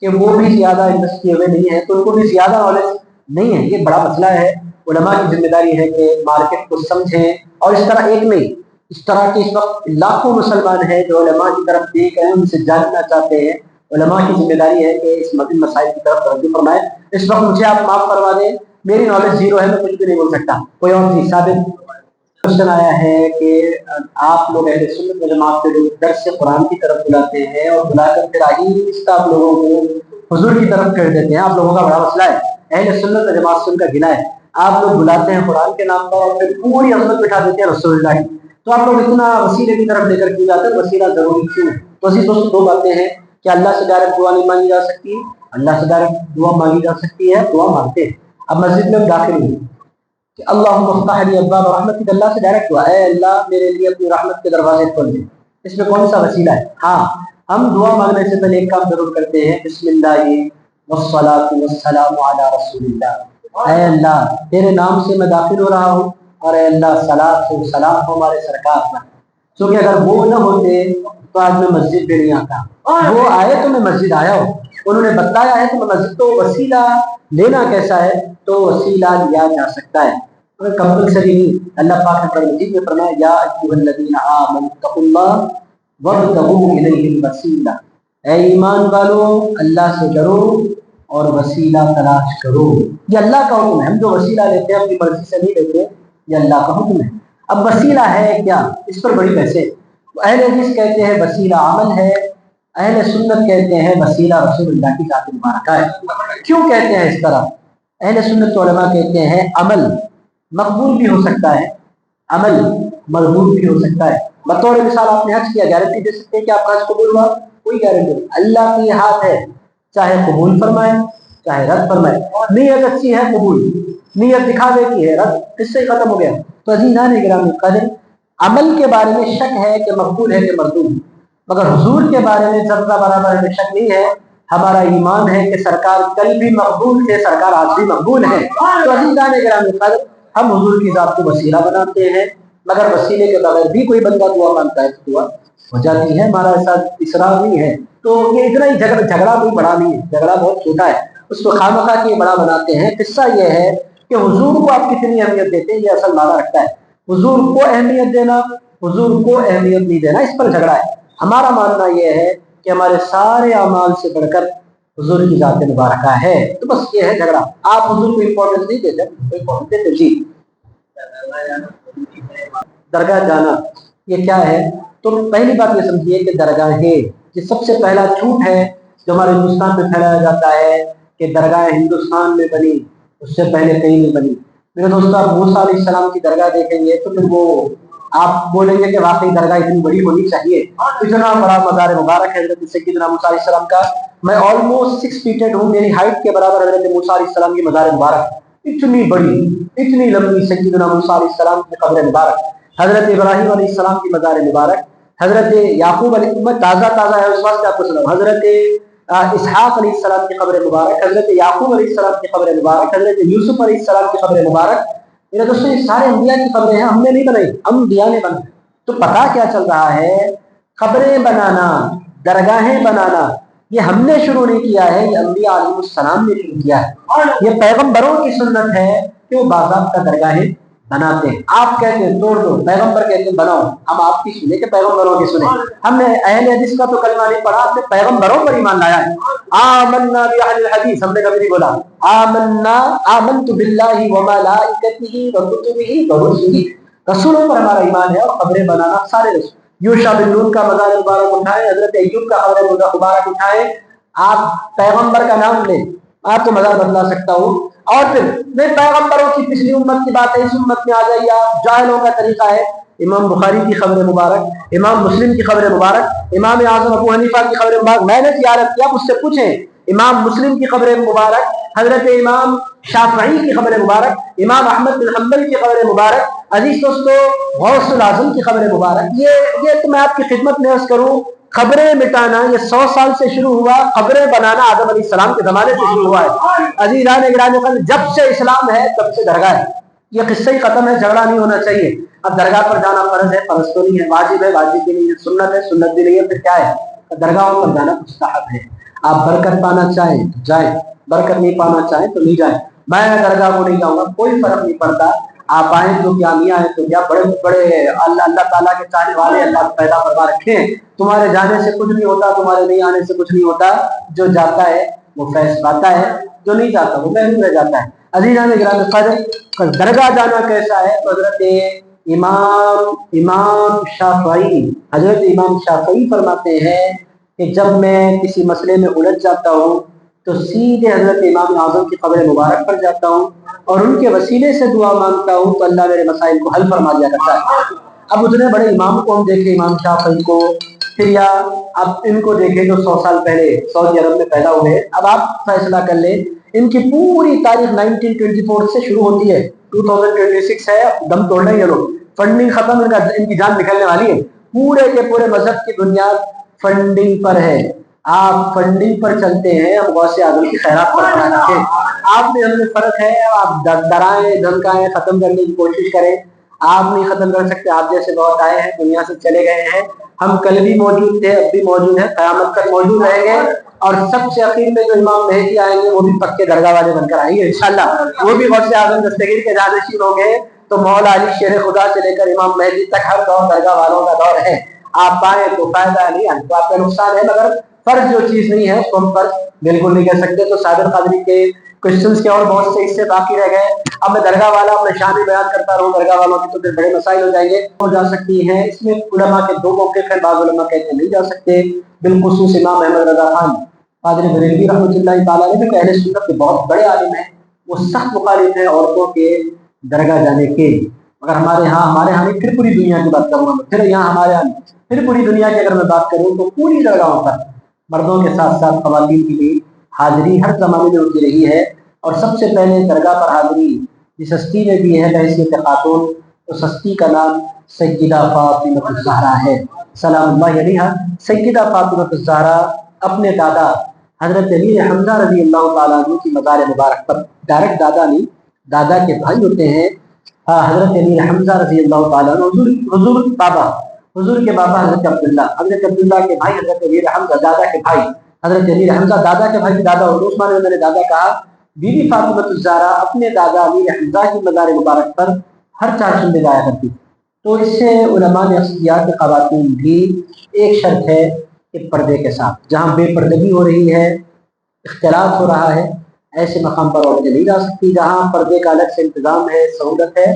کہ وہ بھی زیادہ انویسٹ کیے ہوئے نہیں ہیں، تو ان کو بھی زیادہ نالج نہیں ہے۔ یہ بڑا مسئلہ ہے۔ علماء کی ذمہ داری ہے کہ مارکیٹ کو سمجھیں، اور اس طرح ایک نہیں، اس طرح کے اس وقت لاکھوں مسلمان ہیں جو علماء کی طرف دیکھ رہے ہیں، ان سے جاننا چاہتے ہیں۔ علماء کی ذمہ داری ہے کہ اس مدن مسائل کی طرف توجہ فرمائیں۔ اس وقت مجھے آپ معاف کروا دیں، میری نالج زیرو ہے، میں کچھ بھی نہیں بول سکتا۔ کوئی اور چیز ثابت کوشچن آیا ہے کہ آپ لوگ اہل سنت و جماعت کے لوگ درس سے قرآن کی طرف بلاتے ہیں اور بلا کر پھر آہستہ آپ لوگوں کو حضور کی طرف کر دیتے ہیں۔ آپ لوگوں کا بڑا مسئلہ ہے، اہل سنت و جماعت سے ان کا گناہ ہے۔ آپ لوگ بلاتے ہیں قرآن کے نام پر اور پھر پوری عظمت بٹھا دیتے ہیں رسول اللہ کی، تو آپ لوگ اتنا وسیلے کی طرف لے کر کیوں جاتے ہیں؟ وسیلہ ضروری کیوں ہے؟ تو اسی دوستوں دو باتیں ہیں کہ اللہ سے ڈائریکٹ دعا نہیں مانگی جا سکتی، اللہ سے ڈائریکٹ دعا مانگی جا سکتی ہے، دعا مانگتے ہیں۔ اب مسجد میں داخل ہوئی کہ اللہم افتح لی ابواب رحمتک، اللہ سے ڈائریکٹ دعا، اے اللہ میرے لیے اپنی رحمت کے دروازے کھول دے۔ اس میں کون سا وسیلہ ہے؟ ہاں، ہم دعا مانگنے سے پہلے ایک کام ضرور کرتے ہیں، بسم اللہ والصلاۃ والسلام علی رسول اللہ۔ اے اللہ تیرے نام سے میں داخل ہو رہا ہوں، اور اے اللہ صلاۃ و سلام ہو ہمارے سرکار پر، کیونکہ اگر وہ نہ ہوتے تو آج میں مسجد بھی نہیں آتا۔ وہ آئے تو میں مسجد آیا ہوں، انہوں نے بتایا ہے تو میں مسجد، تو وسیلہ لینا کیسا ہے؟ تو وسیلہ لیا جا سکتا ہے مگر کمپلسری نہیں۔ اللہ پاک نے قرآن مجید میں فرمایا یا ایھا الذین آمنوا اتقوا اللہ وابتغوا الیہ الوسیلہ، اے ایمان والو اللہ سے ڈرو اور وسیلہ تلاش کرو۔ یہ اللہ کا حکم ہے، ہم جو وسیلہ لیتے ہیں اپنی مرضی سے نہیں لیتے، یہ اللہ کا حکم ہے۔ اب وسیلہ ہے کیا؟ اس پر بڑی بحث ہے۔ اہل حدیث کہتے ہیں وسیلہ عمل ہے، اہل سنت کہتے ہیں وسیلہ رسول اللہ کی ذات مبارکہ ہے۔ کیوں کہتے ہیں اس طرح؟ اہل سنت علماء کہتے ہیں عمل مقبول بھی ہو سکتا ہے، عمل مردود بھی ہو سکتا ہے۔ بطور مثال آپ نے حج کیا، گارنٹی دے سکتے ہیں کہ آپ کا حج قبول ہوا؟ کوئی گارنٹی نہیں، اللہ کی ہاتھ ہے، چاہے قبول فرمائے چاہے رد فرمائے۔ نیت اچھی ہے قبول، نیت دکھا دیتی ہے رد، اس سے ختم ہو گیا۔ تو عزیزان گرامی قدر، عمل کے بارے میں شک ہے کہ مقبول ہے کہ مردود، مگر حضور کے بارے میں ذرہ برابر میں شک نہیں ہے۔ ہمارا ایمان ہے کہ سرکار کل بھی مقبول تھے، سرکار آج بھی مقبول ہے۔ تو عزیزان گرامی قدر، ہم حضور کی ذات کو وسیلہ بناتے ہیں، مگر وسیلے کے بغیر بھی کوئی بندہ دعا مانگتا ہے تو دعا ہو جاتی ہے۔ ہمارا ایسا اصرار نہیں ہے۔ تو یہ اتنا ہی جھگڑا کوئی بڑا نہیں ہے، جھگڑا بہت چھوٹا ہے، اس کو خواہ کے بڑا بناتے ہیں۔ قصہ یہ ہے کہ حضور کو آپ کتنی اہمیت دیتے ہیں، یہ اصل معنی رکھتا ہے۔ حضور کو اہمیت دینا، حضور کو اہمیت نہیں دینا، اس پر جھگڑا ہے۔ ہمارا ماننا یہ ہے کہ ہمارے سارے اعمال سے بڑھ کر حضور کی ذات مبارکہ ہے، تو بس یہ ہے جھگڑا۔ آپ حضور کو امپورٹنس نہیں دیتے، امپورٹنس دیتے جی۔ درگاہ جانا یہ کیا ہے؟ تو پہلی بات یہ سمجھیے کہ درگاہ ہے، یہ سب سے پہلا جھوٹ ہے جو ہمارے ہندوستان میں پھیلایا جاتا ہے کہ درگاہ ہندوستان میں بنی، اس سے پہلے کہیں نہیں بنی۔ میرے دوست آپ موسیٰ علیہ السلام کی درگاہ دیکھیں گے تو پھر وہ آپ بولیں گے کہ واقعی درگاہ اتنی بڑی ہونی چاہیے، اتنا بڑا مزار مبارک ہے حضرت سیدنا موسیٰ علیہ السلام کا۔ میں آلموسٹ 6 فیٹ ہوں، میری ہائٹ کے برابر حضرت موسیٰ علیہ السلام کی مزار مبارک، اتنی بڑی اتنی لمبی سیدنا موسیٰ علیہ السلام کی قبر مبارک، حضرت ابراہیم علیہ السلام کی مزار مبارک، حضرت یعقوب علیہ السلام تازہ تازہ ہے اس وقت آپ کو سناؤں، حضرت اسحاق علیہ السلام کی قبر مبارک، حضرت یعقوب علیہ السلام کی قبر مبارک، حضرت یوسف علیہ السلام کی قبر مبارک۔ میرے دوستوں یہ سارے انبیاء کی قبریں ہیں، ہم نے نہیں بنائی، انبیاء نے بنائی۔ تو پتہ کیا چل رہا ہے، قبریں بنانا، درگاہیں بنانا یہ ہم نے شروع نہیں کیا ہے، یہ انبیاء علیہ السلام نے شروع کیا ہے۔ یہ پیغمبروں کی سنت ہے کہ وہ باضابطہ درگاہیں بناتے ہیں۔ آپ کہتے ہیں توڑ دو، پیغمبر کہتے ہیں بناؤ، ہم آپ کی سنیں کہ پیغمبروں کی سنیں؟ ہم نے اہل حدیث کا تو کلمہ نہیں پڑھا، ہم نے پیغمبروں پر ایمان لایا ہے۔ آمنا باہل الحدیث، ہم نے کبھی نہیں بولا آمنت باللہ وملائکتہ وکتبہ ورسلہ، رسولوں پر ہمارا ایمان ہے۔ اور قبریں بنانا سارے رسول، یوشع بن نون کا مزار مبارک اٹھائیں، حضرت ایوب کا قبر مبارک اٹھائیں، آپ پیغمبر کا نام لیں، آپ تو مزار بدلا سکتا ہوں۔ اور پھر میں پیغمبروں کی پچھلی امت کی بات ہے، اس امت میں آ جائیے آپ، جاہلوں کا طریقہ ہے۔ امام بخاری کی قبر مبارک، امام مسلم کی قبر مبارک، امام اعظم ابو حنیفہ کی قبر مبارک، میں نے زیارت کیا، مجھ سے پوچھیں، امام مسلم کی قبر مبارک، حضرت امام شافعی کی قبر مبارک، امام احمد بن حنبل کی قبر مبارک، عزیز دوستو غوث الاعظم کی قبر مبارک۔ یہ تو میں آپ کی خدمت میں عرض کروں، قبریں مٹانا یہ 100 سال سے شروع ہوا، قبریں بنانا آدم علیہ السلام کے زمانے سے شروع ہوا ہے۔ عزیزان گرامی قدر، جب سے اسلام ہے تب سے درگاہ ہے، یہ قصہ ہی ختم ہے، جھگڑا نہیں ہونا چاہیے۔ اب درگاہ پر جانا فرض ہے، فرض تو نہیں ہے، واجب ہے، واجب بھی نہیں ہے، سنت ہے، سنت بھی نہیں ہے، پھر کیا ہے؟ درگاہوں پر جانا مستحب ہے۔ آپ برکت پانا چاہیں تو جائیں، برکت نہیں پانا چاہیں تو نہیں جائیں۔ میں درگاہ کو نہیں جاؤں گا، کوئی فرق نہیں پڑتا، آپ آئیں تو کیا، نہیں آئیں تو کیا، بڑے بڑے اللہ تعالیٰ کے چاہنے والے اللہ پیدا فرما رکھے ہیں، تمہارے جانے سے کچھ نہیں ہوتا، تمہارے نہیں آنے سے کچھ نہیں ہوتا۔ جو جاتا ہے وہ فیض پاتا ہے، جو نہیں جاتا وہ محروم رہ جاتا ہے۔ عزیزان گرامی قدر، درگاہ جانا کیسا ہے؟ تو حضرت امام شافعی، حضرت امام شافعی فرماتے ہیں کہ جب میں کسی مسئلے میں الجھ جاتا ہوں تو سیدھے حضرت امام اعظم کی قبر مبارک پر جاتا ہوں اور ان کے وسیلے سے دعا مانگتا ہوں تو اللہ میرے مسائل کو حل فرما دیا کرتا ہے۔ اب اتنے بڑے امام کو ہم دیکھیں، امام شافعی کو، پھر یا اب ان کو دیکھیں جو 100 سال پہلے سعودی عرب میں پیدا ہوئے۔ اب آپ فیصلہ کر لیں، ان کی پوری تاریخ 1924 سے شروع ہوتی ہے، 2026 ہے، دم توڑ لیں یہ لوگ، فنڈنگ ختم، ان کی جان نکلنے والی ہے۔ پورے کے پورے مذہب کی بنیاد فنڈنگ پر ہے۔ آپ فنڈنگ پر چلتے ہیں، ہم غوث اعظم کی خیرات پر کھڑا رکھیں۔ آپ میں ہم میں فرق ہے، آپ ڈرائیں دھمکائیں، ختم کرنے کی کوشش کریں، آپ نہیں ختم کر سکتے۔ آپ جیسے بہت آئے ہیں، دنیا سے چلے گئے ہیں، ہم کل بھی موجود تھے، اب بھی موجود ہیں، قیامت تک موجود رہیں گے۔ اور سب سے اخیر میں جو امام مہدی آئیں گے وہ بھی پکے درگاہ والے بن کر آئیں گے انشاءاللہ، وہ بھی غوث اعظم دستگیر کے جانشین ہوں گے۔ تو مولا علی شیر خدا سے لے کر امام مہدی تک ہر دور درگاہ والوں کا دور ہے۔ آپ پائیں تو فائدہ نہیں آئے تو آپ کا نقصان ہے، مگر فرض جو چیز نہیں ہے اس کو ہم فرض بالکل نہیں کہہ سکتے۔ تو صادق قادری کے کوشچنس کے اور بہت سے حصے باقی رہ گئے۔ اب میں درگاہ والا اپنے شان بیان کرتا رہوں درگاہ والوں کی تو پھر بڑے مسائل ہو جائیں گے۔ ہو جا سکتی ہیں، اس میں علماء کے دو موقف ہیں، بعض علماء کہتے ہیں نہیں جا سکتے، بالخصوص امام احمد رضا خان قادری بریلوی رحمۃ اللہ تعالیٰ علیہ کہ اہل سنت کے بہت بڑے عالم ہیں، وہ سخت مخالف ہیں عورتوں کے درگاہ جانے کے۔ اگر ہمارے ہاں نہیں، پھر پوری دنیا کی بات کروں گا، پھر یہاں ہمارے یہاں پھر پوری دنیا کی اگر میں بات کروں تو پوری درگاہوں پر مردوں کے ساتھ ساتھ خواتین کی بھی حاضری ہر زمانے میں ہوتی رہی ہے۔ اور سب سے پہلے درگاہ پر حاضری جس ہستی نے دی ہے بحیثیت خاتون، اس ہستی کا نام سیدہ فاطمہ الزہرا ہے سلام اللہ علیہا۔ سیدہ فاطمہ الزہرا اپنے دادا حضرت امیر حمزہ رضی اللہ تعالیٰ عنہ کی مزار مبارک پر، ڈائریکٹ دادا نہیں، دادا کے بھائی ہوتے ہیں حضرت امیر حمزہ رضی اللہ تعالیٰ عنہ، حضور کے بابا حضرت عبداللہ کے بھائی حضرت امیر حمزہ، دادا کے بھائی حضرت امیر حمزہ، دادا کے بھائی کی دادا ہوتے، عثمان نے میرے دادا کہا۔ بی بی فاطمہ الزہرا اپنے دادا امیر حمزہ کی مزار مبارک پر ہر چہارشنبے جایا کرتی۔ تو اس سے علماء نے کیا کہ خواتین بھی ایک شرط ہے کہ پردے کے ساتھ، جہاں بے پردگی ہو رہی ہے، اختلاط ہو رہا ہے، ایسے مقام پر عورتیں نہیں جا سکتی۔ جہاں پردے کا الگ سے انتظام ہے، سہولت ہے،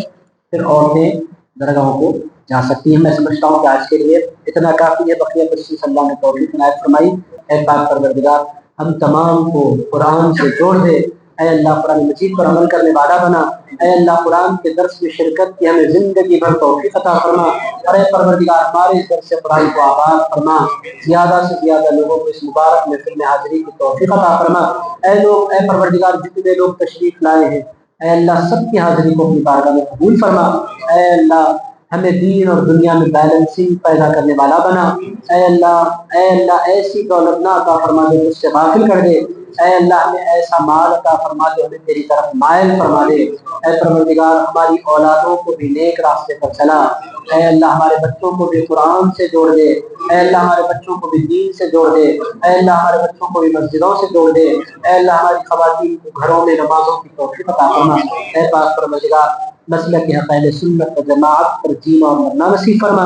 پھر عورتیں درگاہوں کو جا سکتی ہیں۔ میں سمجھتا ہوں کہ آج کے لیے اتنا کافی ہے، بقیہ کچھ اللہ نے توفیق عنایت فرمائی۔ اے پاک پروردگار، ہم تمام کو قرآن سے جوڑ دے۔ اے اللہ قرآن مجید پر عمل کرنے والا بنا۔ اے اللہ قرآن کے درس میں شرکت کی ہمیں زندگی بھر توفیق عطا فرما، اور اے پروردگار ہمارے اس درس قرآن کو آباد فرما، زیادہ سے زیادہ لوگوں کو اس مبارک محفل میں حاضری کی توفیق عطا فرما۔ اے پروردگار جتنے لوگ تشریف لائے ہیں اے اللہ سب کی حاضری کو اپنی بارگاہ میں قبول فرما۔ اے اللہ ہمیں دین اور دنیا میں بیلنسنگ پیدا کرنے والا بنا۔ اے اللہ ایسی دولت نہ عطا فرما دے اس سے غافل کر دے۔ اے اللہ ہمیں ایسا مال عطا فرما دے ہمیں تیری طرف مائل فرما دے۔ اے پروردگار ہماری اولادوں کو بھی نیک راستے پر چلا۔ اے اللہ ہمارے بچوں کو بھی قرآن سے جوڑ دے۔ اے اللہ ہمارے بچوں کو بھی دین سے جوڑ دے۔ اے اللہ ہمارے بچوں کو بھی مسجدوں سے جوڑ دے۔ اے اللہ ہماری خواتین کو گھروں میں نمازوں کی توفیق عطا فرما۔ اے پاک پروردگار مسلک اہل سنت و جماعت پر جینا اور مرنا نصیب فرما۔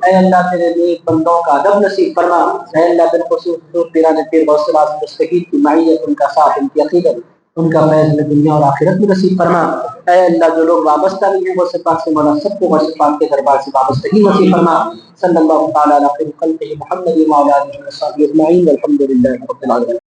اے اللہ تیرے نیک بندوں کا ادب نصیب فرما۔ اے اللہ بالخصوص پیران پیر غوث اعظم دستگیر کی معیت، ان کا ساتھ، ان کی عقیدت، ان کا فیض میں دنیا اور آخرت میں نصیب فرما۔ اے اللہ جو لوگ وابستہ نہیں ہیں غوث پاک سے مولا سب کو غوث پاک کے دربار سے وابستگی نصیب فرما۔ صلی اللہ تعالی علی خیر خلقہ محمد وعلی آلہ وصحبہ اجمعین والحمد للہ رب العالمین۔